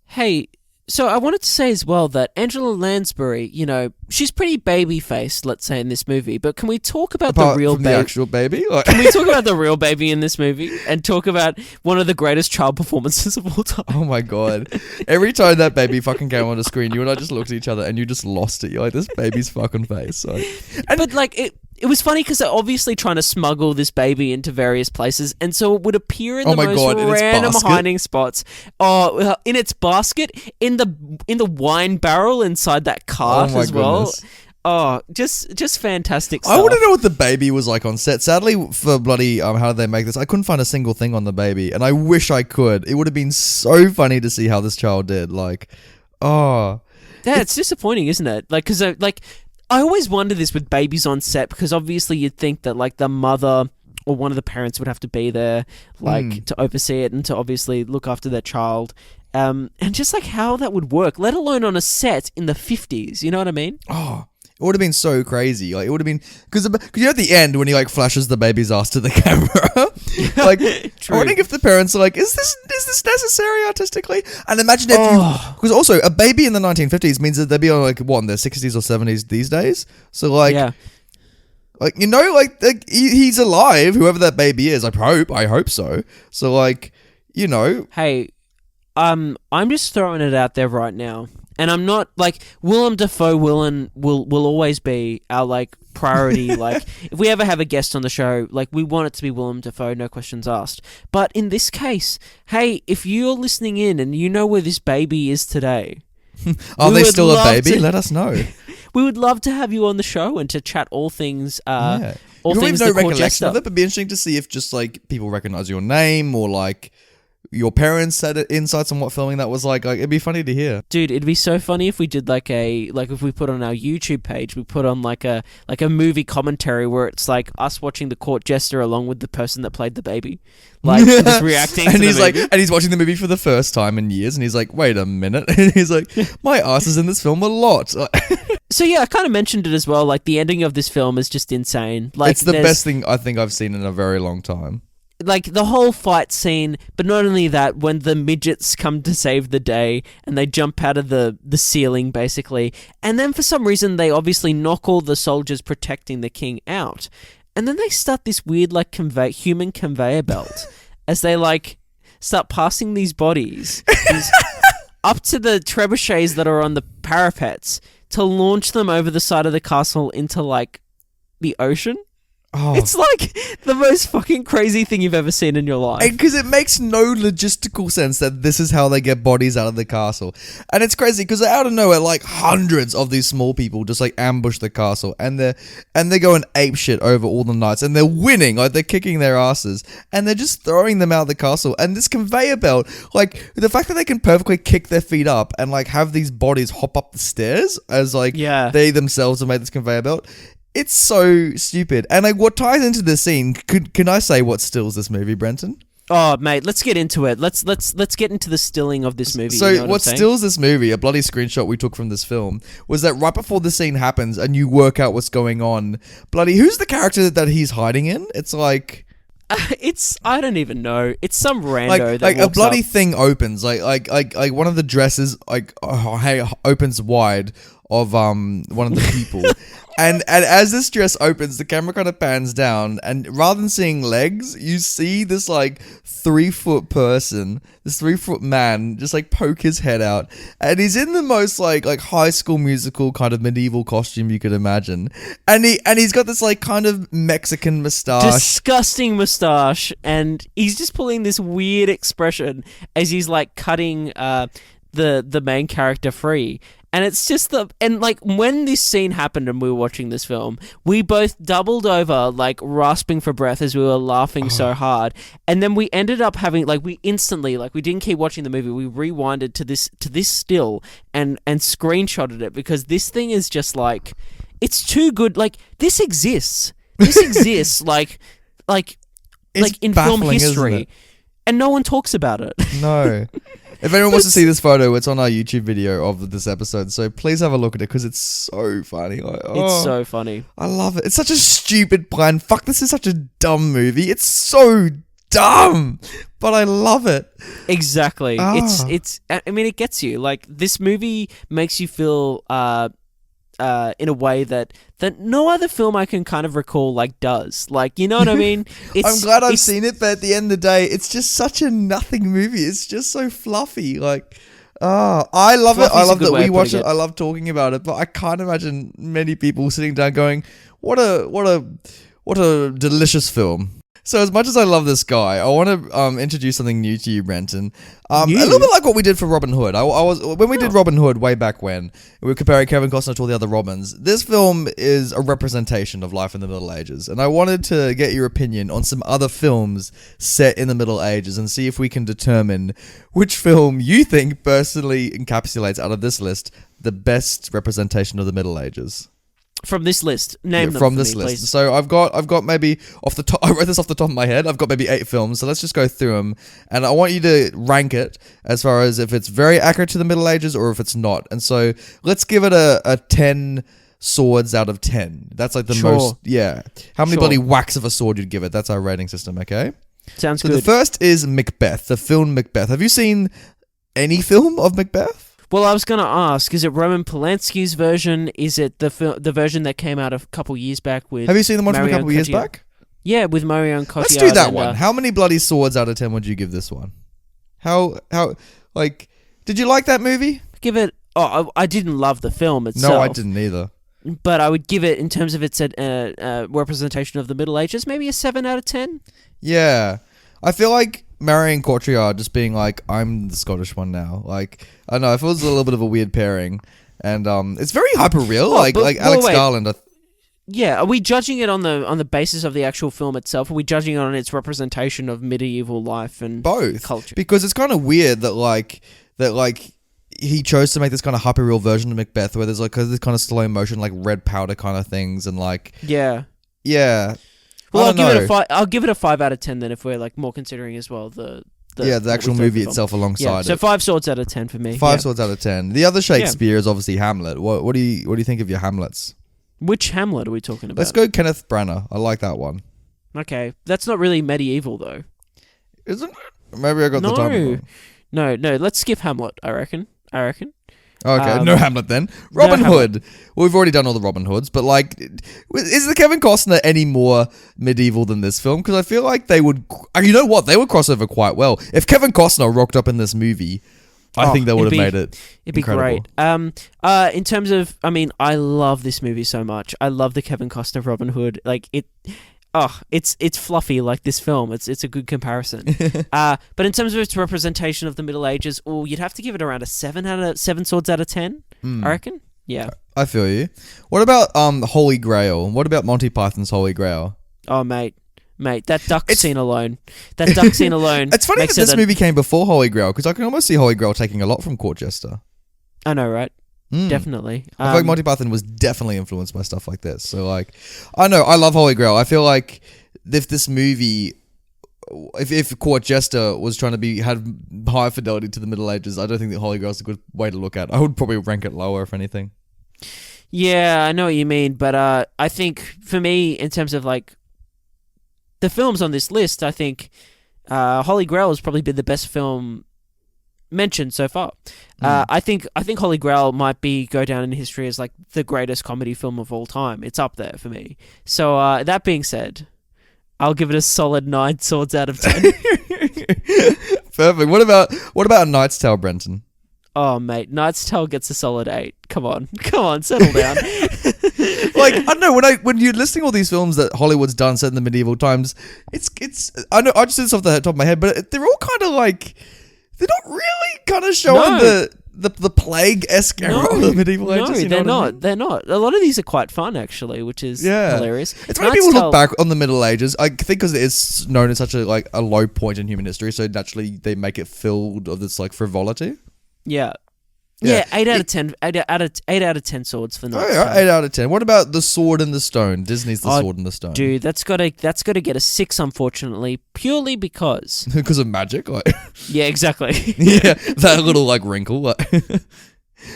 Hey, so I wanted to say as well that Angela Lansbury, you know, she's pretty baby-faced, let's say, in this movie. But can we talk about Apart the real from baby? the actual baby? Like- Can we talk about the real baby in this movie and talk about one of the greatest child performances of all time? Oh my god. Every time that baby fucking came on the screen, you and I just looked at each other and you just lost it. You're like, this baby's fucking face. But like it was funny because they're obviously trying to smuggle this baby into various places, and so it would appear in the most random hiding spots. Oh, in its basket, in the wine barrel inside that cart as well. Goodness. Oh, just fantastic stuff. I want to know what the baby was like on set. Sadly, for bloody how did they make this? I couldn't find a single thing on the baby, and I wish I could. It would have been so funny to see how this child did. Like, yeah, it's disappointing, isn't it? Like, because I always wonder this with babies on set, because obviously you'd think that like the mother or one of the parents would have to be there, like to oversee it and to obviously look after their child. And just like how that would work, let alone on a set in the 50s, you know what I mean? Oh, it would have been so crazy. Like, it would have been because you know at the end when he like flashes the baby's ass to the camera, like I'm wondering if the parents are like, is this necessary artistically? And imagine if because also a baby in the 1950s means that they'd be on like what in their 60s or 70s these days. So like, like you know, like he's alive, whoever that baby is. I hope so. So like, you know, hey, I'm just throwing it out there right now. And I'm not like Willem Dafoe will always be our like priority. Like if we ever have a guest on the show, like we want it to be Willem Dafoe, no questions asked. But in this case, hey, if you're listening in and you know where this baby is today, are they still a baby? Let us know. We would love to have you on the show and to chat all things. All you things have no the Court recollection Jester. of it, but it'd be interesting to see if just like people recognize your name or like your parents had insights on what filming that was like. Like it'd be funny to hear. Dude, it'd be so funny if we did if we put on our YouTube page, we put on like a movie commentary where it's like us watching the Court Jester along with the person that played the baby, like just reacting. And to he's the movie. like, and he's watching the movie for the first time in years, and he's like, wait a minute, and he's like, my ass is in this film a lot. So yeah, I kind of mentioned it as well. Like the ending of this film is just insane. Like it's the best thing I think I've seen in a very long time. Like the whole fight scene, but not only that, when the midgets come to save the day and they jump out of the ceiling basically, and then for some reason they obviously knock all the soldiers protecting the king out, and then they start this weird like human conveyor belt as they like start passing these bodies up to the trebuchets that are on the parapets to launch them over the side of the castle into like the ocean. Oh. It's like the most fucking crazy thing you've ever seen in your life. Because it makes no logistical sense that this is how they get bodies out of the castle. And it's crazy because out of nowhere, like hundreds of these small people just like ambush the castle and they're going ape shit over all the knights and they're winning, like they're kicking their asses and they're just throwing them out of the castle. And this conveyor belt, like the fact that they can perfectly kick their feet up and like have these bodies hop up the stairs as like they themselves have made this conveyor belt. It's so stupid. And like what ties into this scene, can I say what stills this movie, Brenton? Oh, mate, let's get into it. Let's get into the stilling of this movie. So you know what stills this movie, a bloody screenshot we took from this film, was that right before the scene happens and you work out what's going on, bloody, who's the character that he's hiding in? It's like... I don't even know. It's some rando that like a walks bloody up. thing opens, like one of the dresses opens wide of one of the people. And as this dress opens, the camera kind of pans down, and rather than seeing legs, you see this like 3-foot person, this 3-foot man, just like poke his head out, and he's in the most like High School Musical kind of medieval costume you could imagine, and he's got this like kind of Mexican mustache, disgusting mustache, and he's just pulling this weird expression as he's like cutting the main character free. And it's just like when this scene happened and we were watching this film, we both doubled over, like rasping for breath as we were laughing so hard. And then we ended up having, like, we instantly, like, we didn't keep watching the movie. We rewinded to this still and screenshotted it because this thing is just like, it's too good. Like, this exists. This exists, like in film history, and no one talks about it. No. If anyone wants to see this photo, it's on our YouTube video of this episode, so please have a look at it because it's so funny. Like, it's so funny. I love it. It's such a stupid plan. Fuck, this is such a dumb movie. It's so dumb, but I love it. Exactly. It's. I mean, it gets you. Like, this movie makes you feel in a way that no other film I can kind of recall like does. Like, you know what I mean? I'm glad I've seen it, but at the end of the day, it's just such a nothing movie. It's just so fluffy. Like, I love it. I love that we watch it. I love talking about it, but I can't imagine many people sitting down going, what a delicious film. So as much as I love this guy, I want to introduce something new to you, Brenton. A little bit like what we did for Robin Hood. When we did Robin Hood way back when, we were comparing Kevin Costner to all the other Robins. This film is a representation of life in the Middle Ages. And I wanted to get your opinion on some other films set in the Middle Ages and see if we can determine which film you think personally encapsulates out of this list the best representation of the Middle Ages. From this list, name them from for this me, list. please. So I've got maybe off the top. I wrote this off the top of my head. I've got maybe 8 films. So let's just go through them, and I want you to rank it as far as if it's very accurate to the Middle Ages or if it's not. And so let's give it a 10 swords out of 10. That's like the most. Yeah. How many bloody whacks of a sword you'd give it? That's our rating system. Okay. Sounds good. So the first is Macbeth, the film Macbeth. Have you seen any film of Macbeth? Well, I was going to ask, is it Roman Polanski's version? Is it the version that came out a couple years back with... Have you seen the one from a couple years back? Yeah, with Marion Cotillard. Let's do that one. How many bloody swords out of 10 would you give this one? How, did you like that movie? Give it I didn't love the film itself. No, I didn't either. But I would give it, in terms of its representation of the Middle Ages, maybe a 7 out of 10. Yeah. I feel like Marion Cotillard just being like, I'm the Scottish one now. Like, I don't know, it feels a little bit of a weird pairing. And it's very hyper real. Like Alex Garland. Yeah, are we judging it on the basis of the actual film itself? Or are we judging it on its representation of medieval life and both culture? Because it's kind of weird that he chose to make this kind of hyper real version of Macbeth, where there's like this kind of slow motion, like red powder kind of things, and like yeah. Well, I'll give it a 5 out of 10 then, if we're like more considering as well the actual movie itself alongside it. So 5 swords out of 10 for me. 5 swords out of 10. The other Shakespeare is obviously Hamlet. What do you think of your Hamlets? Which Hamlet are we talking about? Let's go Kenneth Branagh. I like that one. Okay, that's not really medieval though. Isn't it? Maybe I got the time wrong. No. Let's skip Hamlet. I reckon. Okay, no Hamlet then. Robin Hood. Well, we've already done all the Robin Hoods, but like, is the Kevin Costner any more medieval than this film? Because I feel like they would. You know what? They would cross over quite well. If Kevin Costner rocked up in this movie, I think they would have made it. It'd be great. In terms of, I mean, I love this movie so much. I love the Kevin Costner Robin Hood. Like it. Oh, it's fluffy like this film. It's a good comparison. But in terms of its representation of the Middle Ages, you'd have to give it around a 7 swords out of 10. I reckon. Yeah. I feel you. What about Holy Grail? What about Monty Python's Holy Grail? Oh, mate, that duck scene alone. It's funny that this movie came before Holy Grail, because I can almost see Holy Grail taking a lot from Court Jester. I know, right? Definitely. I feel like Monty Python was definitely influenced by stuff like this. So, like, I know, I love Holy Grail. I feel like if this movie, if Court Jester was trying to had higher fidelity to the Middle Ages, I don't think that Holy Grail is a good way to look at. I would probably rank it lower, if anything. Yeah, I know what you mean, but I think for me, in terms of like the films on this list, I think Holy Grail has probably been the best film mentioned so far. I think Holy Grail might go down in history as like the greatest comedy film of all time. It's up there for me. So that being said, I'll give it a solid 9 swords out of 10. Perfect. What about A Knight's Tale, Brenton? Oh mate, Knight's Tale gets a solid 8. Come on, settle down. Like, I don't know, when you're listing all these films that Hollywood's done set in the medieval times, it's I know I just did this off the top of my head, but they're all kind of like, they're not really kind of showing the plague-esque era of the medieval ages. No, they're not. They're not. A lot of these are quite fun, actually, which is hilarious. It's when people look back on the Middle Ages, I think because it is known as such a low point in human history, so naturally they make it filled of this like frivolity. Yeah. Yeah, 8 out of 10. 8 out of 10 swords for Knight's Tale. 8 out of 10. What about The Sword and the Stone? Disney's The Sword and the Stone. Dude, that's got to get a 6, unfortunately, purely because because of magic, like. Yeah, exactly. Yeah, that little like wrinkle. Like.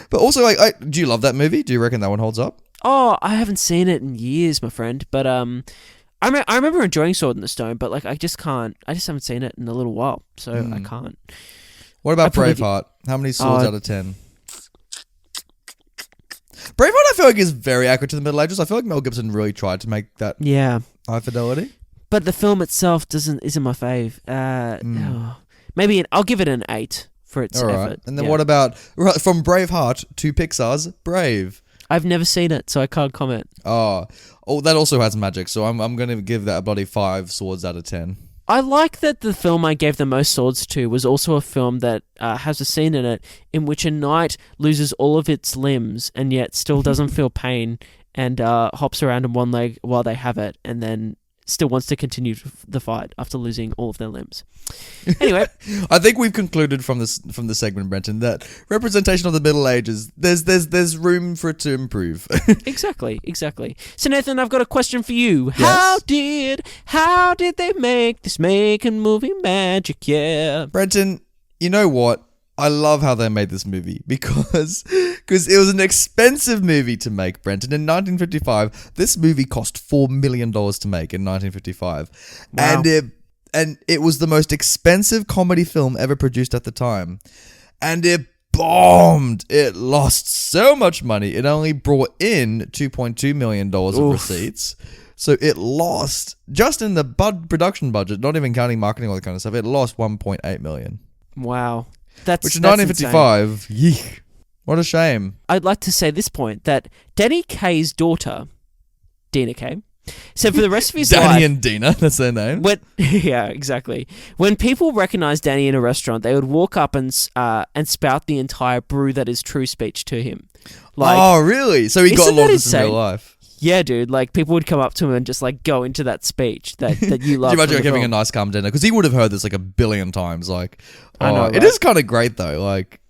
But also, like, do you love that movie? Do you reckon that one holds up? Oh, I haven't seen it in years, my friend. But I remember enjoying Sword and the Stone, but like I just haven't seen it in a little while, so I can't. What about Braveheart? How many swords out of 10? Braveheart, I feel like, is very accurate to the Middle Ages. I feel like Mel Gibson really tried to make that high fidelity. But the film itself isn't my fave. Maybe I'll give it an 8 for its effort. And then what about from Braveheart to Pixar's Brave? I've never seen it, so I can't comment. Oh, that also has magic, so I'm going to give that a bloody 5 swords out of 10. I like that the film I gave the most swords to was also a film that has a scene in it in which a knight loses all of its limbs and yet still doesn't feel pain and hops around on one leg while they have it, and then still wants to continue the fight after losing all of their limbs. Anyway, I think we've concluded from the segment, Brenton, that representation of the Middle Ages, there's room for it to improve. Exactly. So Nathan, I've got a question for you. Yes. How did they make this making movie magic? Yeah, Brenton, you know what? I love how they made this movie because it was an expensive movie to make, Brenton. In 1955, this movie cost $4 million to make in 1955. Wow. And it was the most expensive comedy film ever produced at the time. And it bombed. It lost so much money. It only brought in $2.2 million of receipts. So it lost, just in the production budget, not even counting marketing, all that kind of stuff, it lost $1.8 million. Wow. Which in 1955, yeek. What a shame. I'd like to say at this point that Danny Kaye's daughter, Dina Kaye, said for the rest of his life... Danny and Dina, that's their name. Yeah, exactly. When people recognized Danny in a restaurant, they would walk up and spout the entire brew that is true speech to him. Like, oh, really? So he got a lot of this in real life. Yeah, dude. Like, people would come up to him and just, like, go into that speech that you love. Do you imagine like, having a nice calm dinner? Because he would have heard this, like, a billion times. Like, I know, right? It is kind of great, though. Like,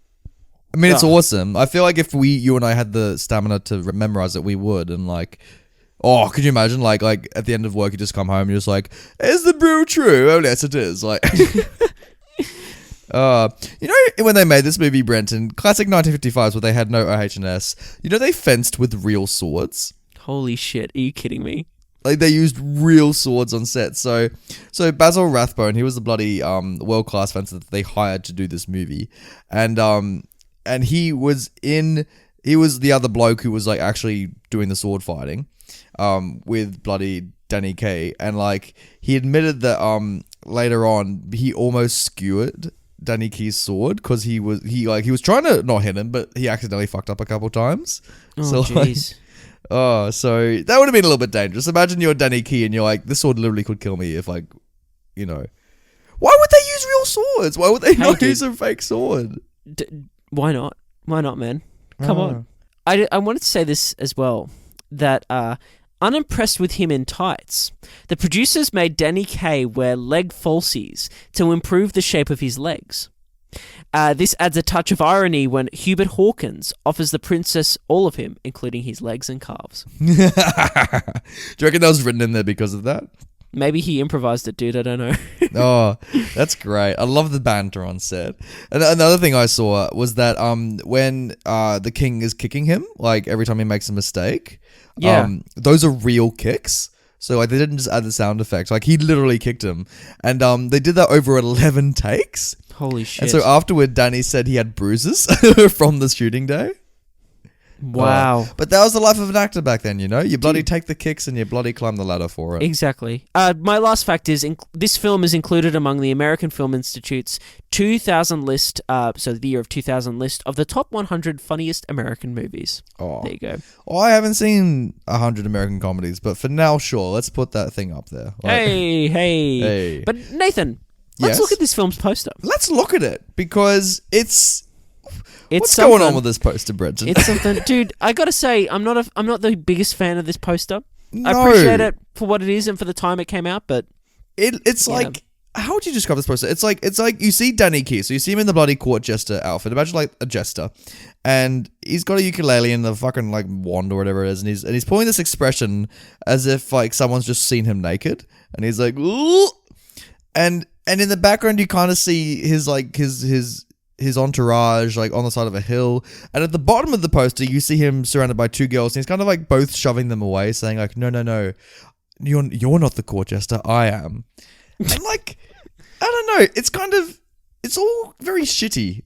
I mean, it's awesome. I feel like if you and I had the stamina to memorize it, we would. And, like... Oh, could you imagine, like at the end of work, you just come home and you're just like, is the brew true? Oh, yes, it is. Like, you know, when they made this movie, Brenton, classic 1955s where they had no OH&S, you know, they fenced with real swords. Holy shit, are you kidding me? Like, they used real swords on set. So Basil Rathbone, he was the bloody world-class fencer that they hired to do this movie. And he was the other bloke who was, like, actually doing the sword fighting. With bloody Danny Kaye, and like he admitted that later on he almost skewered Danny Kaye's sword because he was trying to not hit him, but he accidentally fucked up a couple times. Oh, jeez. So that would have been a little bit dangerous. Imagine you're Danny Kaye and you're like, this sword literally could kill me if, like, you know. Why would they use real swords? Why would they not use a fake sword? Why not? Why not, man? Come on. I wanted to say this as well, that unimpressed with him in tights, the producers made Danny Kaye wear leg falsies to improve the shape of his legs. This adds a touch of irony when Hubert Hawkins offers the princess all of him, including his legs and calves. Do you reckon that was written in there because of that? Maybe he improvised it, dude. I don't know. Oh, that's great. I love the banter on set. And another thing I saw was that when the king is kicking him, like every time he makes a mistake, those are real kicks. So like they didn't just add the sound effect. Like he literally kicked him. And they did that over 11 takes. Holy shit. And so afterward, Danny said he had bruises from the shooting day. Wow. But that was the life of an actor back then, you know? You bloody take the kicks and you bloody climb the ladder for it. Exactly. My last fact is this film is included among the American Film Institute's 2000 list, so the year of 2000 list, of the top 100 funniest American movies. Oh. There you go. Oh, I haven't seen 100 American comedies, but for now, sure, let's put that thing up there. Like, hey. But Nathan, let's look at this film's poster. Let's look at it, because what's going on with this poster, Brenton? It's something, dude. I gotta say, I'm not the biggest fan of this poster. No. I appreciate it for what it is and for the time it came out, but it's like, how would you describe this poster? It's like you see Danny Kaye, so you see him in the bloody Court Jester outfit. Imagine like a jester, and he's got a ukulele and a fucking like wand or whatever it is, and he's pulling this expression as if like someone's just seen him naked, and he's like, ooh, and in the background you kind of see his entourage like on the side of a hill, and at the bottom of the poster you see him surrounded by two girls, and he's kind of like both shoving them away, saying like, no, you're not the Court Jester, I am. And like, I don't know, it's all very shitty,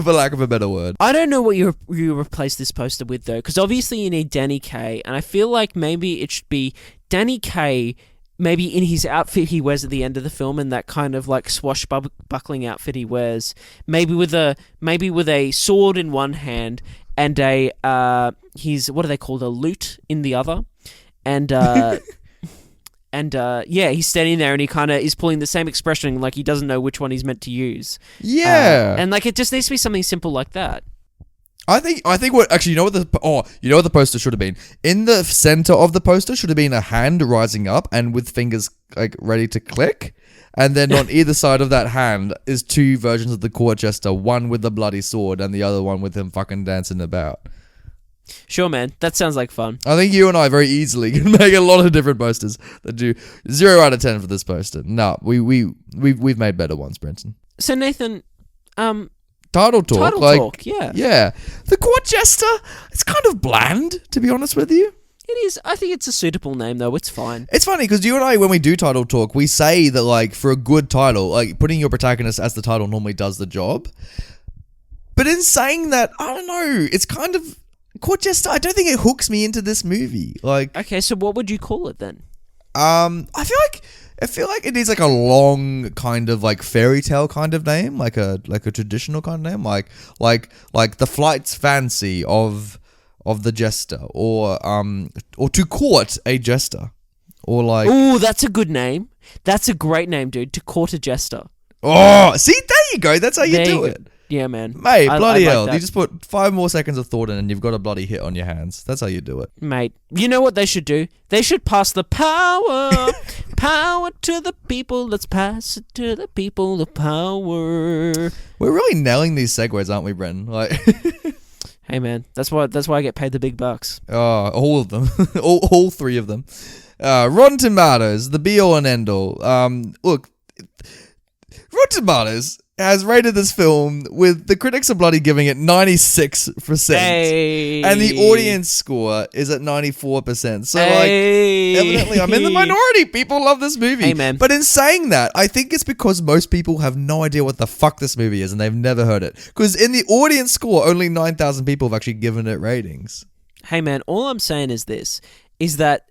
for lack of a better word. I don't know what you replace this poster with though, because obviously you need Danny Kaye, and I feel like maybe it should be Danny Kaye maybe in his outfit he wears at the end of the film, and that kind of like swashbuckling outfit he wears, maybe with a sword in one hand and his, what are they called, a lute in the other, and he's standing there and he kind of is pulling the same expression, like he doesn't know which one he's meant to use. Yeah, and like it just needs to be something simple like that. I think what actually, you know what the poster should have been? In the center of the poster should have been a hand rising up and with fingers like ready to click, and then on either side of that hand is two versions of the Court Jester, one with the bloody sword and the other one with him fucking dancing about. Sure, man. That sounds like fun. I think you and I very easily can make a lot of different posters that do 0 out of 10 for this poster. No, we've made better ones, Brenton. So Nathan, Title talk, yeah. Yeah. The Court Jester, it's kind of bland, to be honest with you. It is. I think it's a suitable name, though. It's fine. It's funny, because you and I, when we do title talk, we say that, like, for a good title, like, putting your protagonist as the title normally does the job. But in saying that, I don't know, it's kind of... Court Jester, I don't think it hooks me into this movie. Like, okay, so what would you call it, then? I feel like it needs like a long kind of like fairy tale kind of name, like a traditional kind of name, like the Flight's Fancy of the Jester, or To Court a Jester, or like. Ooh, that's a good name. That's a great name, dude. To Court a Jester. Oh, see, there you go. That's how you do it. Yeah, man. Mate, bloody like hell. that. You just put 5 more seconds of thought in and you've got a bloody hit on your hands. That's how you do it. Mate, you know what they should do? They should pass the power. Power to the people. Let's pass it to the people. The power. We're really nailing these segues, aren't we, Brenton? Like, hey, man. That's why I get paid the big bucks. all of them. all 3 of them. Rotten Tomatoes, the be-all and end-all. Look, Rotten Tomatoes has rated this film with the critics are bloody giving it 96%. Hey. And the audience score is at 94%. So, like, evidently I'm in the minority. People love this movie. Hey, man. But in saying that, I think it's because most people have no idea what the fuck this movie is and they've never heard it. Because in the audience score, only 9,000 people have actually given it ratings. Hey, man, all I'm saying is this, is that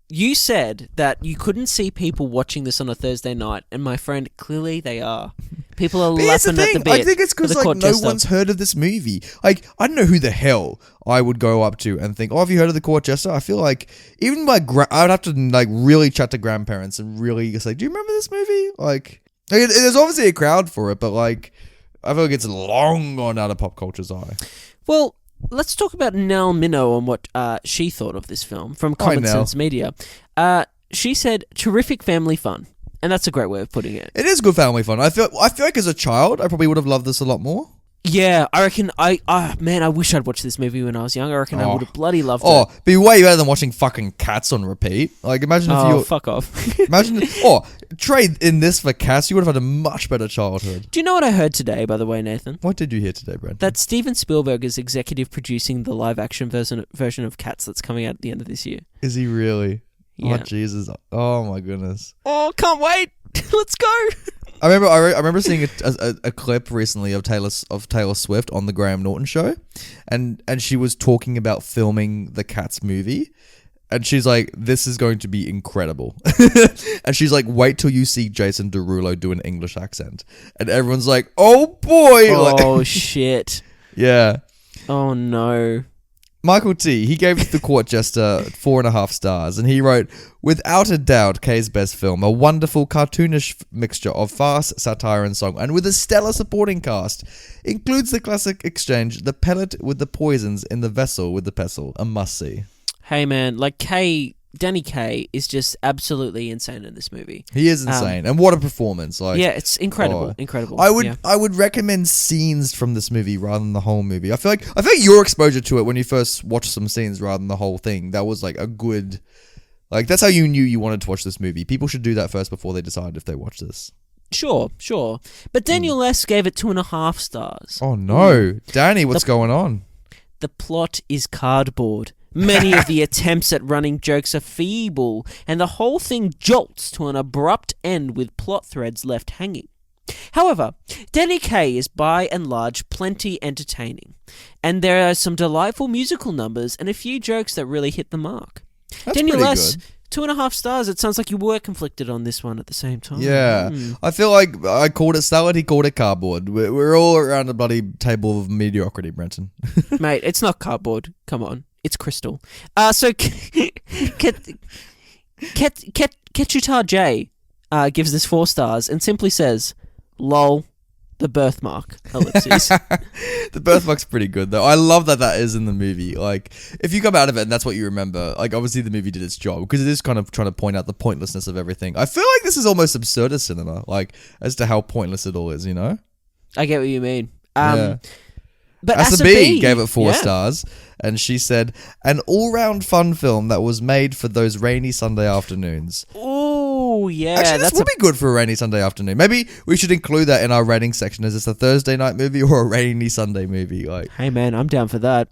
you said that you couldn't see people watching this on a Thursday night, and my friend, clearly they are. People are laughing at the bit. I think it's because like no Jester. one's heard of this movie. Like, I don't know who the hell I would go up to and think, "Oh, have you heard of the Court Jester?" I feel like even my I would have to like really chat to grandparents and really say, "Do you remember this movie?" Like there's obviously a crowd for it, but like I feel like it's long gone out of pop culture's eye. Well, let's talk about Nell Minow and what she thought of this film from Common Sense Media. She said, terrific family fun. And that's a great way of putting it. It is good family fun. I feel like as a child, I probably would have loved this a lot more. Yeah, I reckon man, I wish I'd watched this movie when I was young. I reckon I would have bloody loved it. Oh, be way better than watching fucking Cats on repeat. Like, imagine if you... fuck off. Imagine... trade in this for Cats, you would have had a much better childhood. Do you know what I heard today, by the way, Nathan? What did you hear today, Brad? That Steven Spielberg is executive producing the live-action version of Cats that's coming out at the end of this year. Is he really? Yeah. Oh, Jesus. Oh, my goodness. Oh, can't wait. Let's go. I remember seeing a clip recently of Taylor Swift on the Graham Norton show, and she was talking about filming the Cats movie, and she's like, "This is going to be incredible," and she's like, "Wait till you see Jason Derulo do an English accent," and everyone's like, "Oh boy!" Oh shit. Yeah. Oh no. Michael T, he gave the Court Jester 4.5 stars, and he wrote, "Without a doubt, Kay's best film, a wonderful cartoonish mixture of farce, satire, and song, and with a stellar supporting cast. Includes the classic exchange, the pellet with the poisons in the vessel with the pestle, a must-see." Hey man, like Danny Kaye is just absolutely insane in this movie. He is insane, and what a performance! Like, yeah, it's incredible, incredible. I would recommend scenes from this movie rather than the whole movie. I feel like your exposure to it when you first watched some scenes rather than the whole thing, that was like a good, like that's how you knew you wanted to watch this movie. People should do that first before they decide if they watch this. Sure. But Daniel S gave it 2.5 stars. Oh no, Danny, what's going on? The plot is cardboard. Many of the attempts at running jokes are feeble, and the whole thing jolts to an abrupt end with plot threads left hanging. However, Danny Kaye is by and large plenty entertaining, and there are some delightful musical numbers and a few jokes that really hit the mark. That's Daniel pretty S, good. 2.5 stars. It sounds like you were conflicted on this one at the same time. Yeah. I feel like I called it salad, he called it cardboard. We're all around a bloody table of mediocrity, Brenton. Mate, it's not cardboard. Come on. It's crystal. So Ketchutar J gives this 4 stars and simply says, "Lol, the birthmark, ellipses." The birthmark's pretty good, though. I love that is in the movie. Like, if you come out of it and that's what you remember, like, obviously the movie did its job, because it is kind of trying to point out the pointlessness of everything. I feel like this is almost absurdist cinema, like, as to how pointless it all is, you know? I get what you mean. Yeah. But Asa B gave it 4 stars, and she said, "An all-round fun film that was made for those rainy Sunday afternoons." Oh, yeah. Actually, this would be good for a rainy Sunday afternoon. Maybe we should include that in our rating section. Is this a Thursday night movie or a rainy Sunday movie? Like, hey, man, I'm down for that.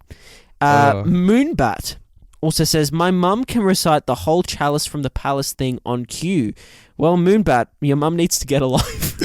Moonbat also says, "My mum can recite the whole Chalice from the Palace thing on cue." Well, Moonbat, your mum needs to get a life.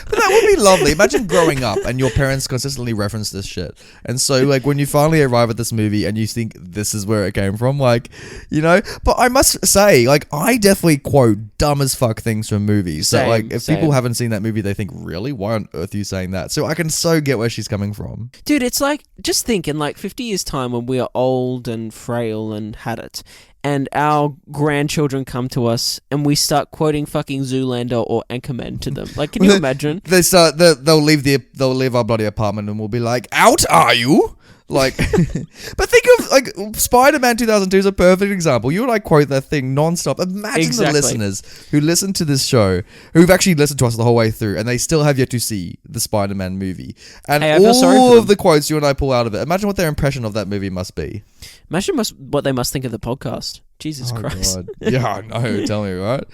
But that would be lovely. Imagine growing up and your parents consistently reference this shit. And so, like, when you finally arrive at this movie and you think this is where it came from, like, you know. But I must say, like, I definitely quote dumb as fuck things from movies. So, like, if people haven't seen that movie, they think, really? Why on earth are you saying that? So I can so get where she's coming from. Dude, it's like, just think in like 50 years' time when we are old and frail and had it, and our grandchildren come to us and we start quoting fucking Zoolander or Anchorman to them. Like, can you imagine? They'll leave our bloody apartment and we'll be like, out are you? Like, but think of, like, Spider-Man 2002 is a perfect example. You and I quote that thing non-stop. Imagine the listeners who listen to this show, who've actually listened to us the whole way through, and they still have yet to see the Spider-Man movie. And all of the quotes you and I pull out of it, imagine what their impression of that movie must be. Imagine what they must think of the podcast. Jesus Christ. God. Yeah, I know. Tell me, right?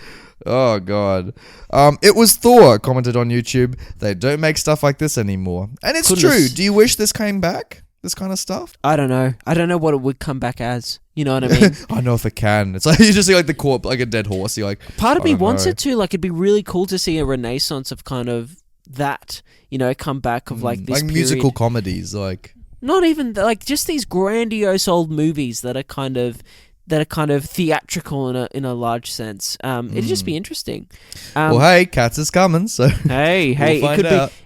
Oh, God. It was Thor commented on YouTube. They don't make stuff like this anymore. And it's true. Do you wish this came back? This kind of stuff? I don't know. I don't know what it would come back as. You know what I mean? I know if it can. It's like you just see like the corpse, like a dead horse. You're like, part of me wants it to. Like, it'd be really cool to see a renaissance of kind of that. You know, come back of like this like musical comedies, like not even like just these grandiose old movies that are kind of theatrical in a large sense. It'd just be interesting. Well, hey, Cats is coming, so hey,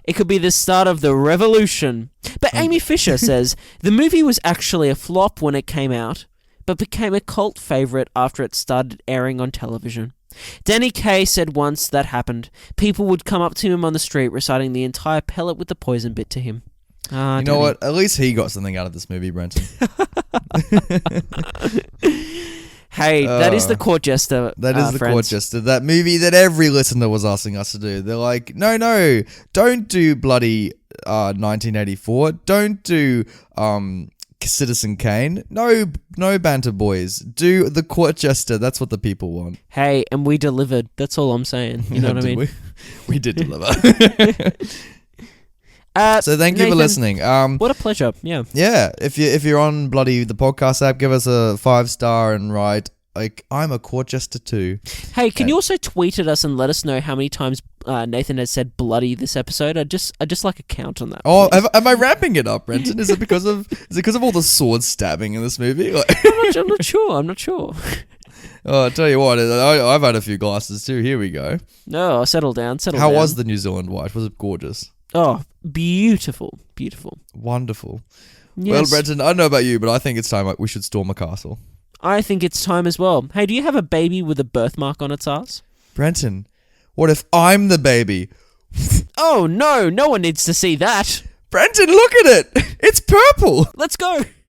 it could be the start of the revolution. But Amy Fisher says the movie was actually a flop when it came out, but became a cult favorite after it started airing on television. Danny Kaye said once that happened, people would come up to him on the street reciting the entire pellet with the poison bit to him. You know what? At least he got something out of this movie, Brenton. Hey, that is the Court Jester. That is the friends. Court Jester. That movie that every listener was asking us to do. They're like, no, don't do bloody 1984. Don't do Citizen Kane. No, Banter boys. Do the Court Jester. That's what the people want. Hey, and we delivered. That's all I'm saying. You know what I mean? We did deliver. So thank Nathan, you for listening. What a pleasure. Yeah. Yeah. If you're on bloody the podcast app, give us a 5-star and write like I'm a Court Jester too. Hey, can you also tweet at us and let us know how many times Nathan has said bloody this episode? I just like a count on that. Oh, am I ramping it up, Brenton? Is it because of all the sword stabbing in this movie? Like, I'm not sure. Oh, I'll tell you what, I've had a few glasses too. Here we go. No, settle down. How was the New Zealand white? Was it gorgeous? Oh, beautiful. Wonderful. Yes. Well, Brenton, I don't know about you, but I think it's time we should storm a castle. I think it's time as well. Hey, do you have a baby with a birthmark on its ass? Brenton, what if I'm the baby? Oh, no one needs to see that. Brenton, look at it. It's purple. Let's go.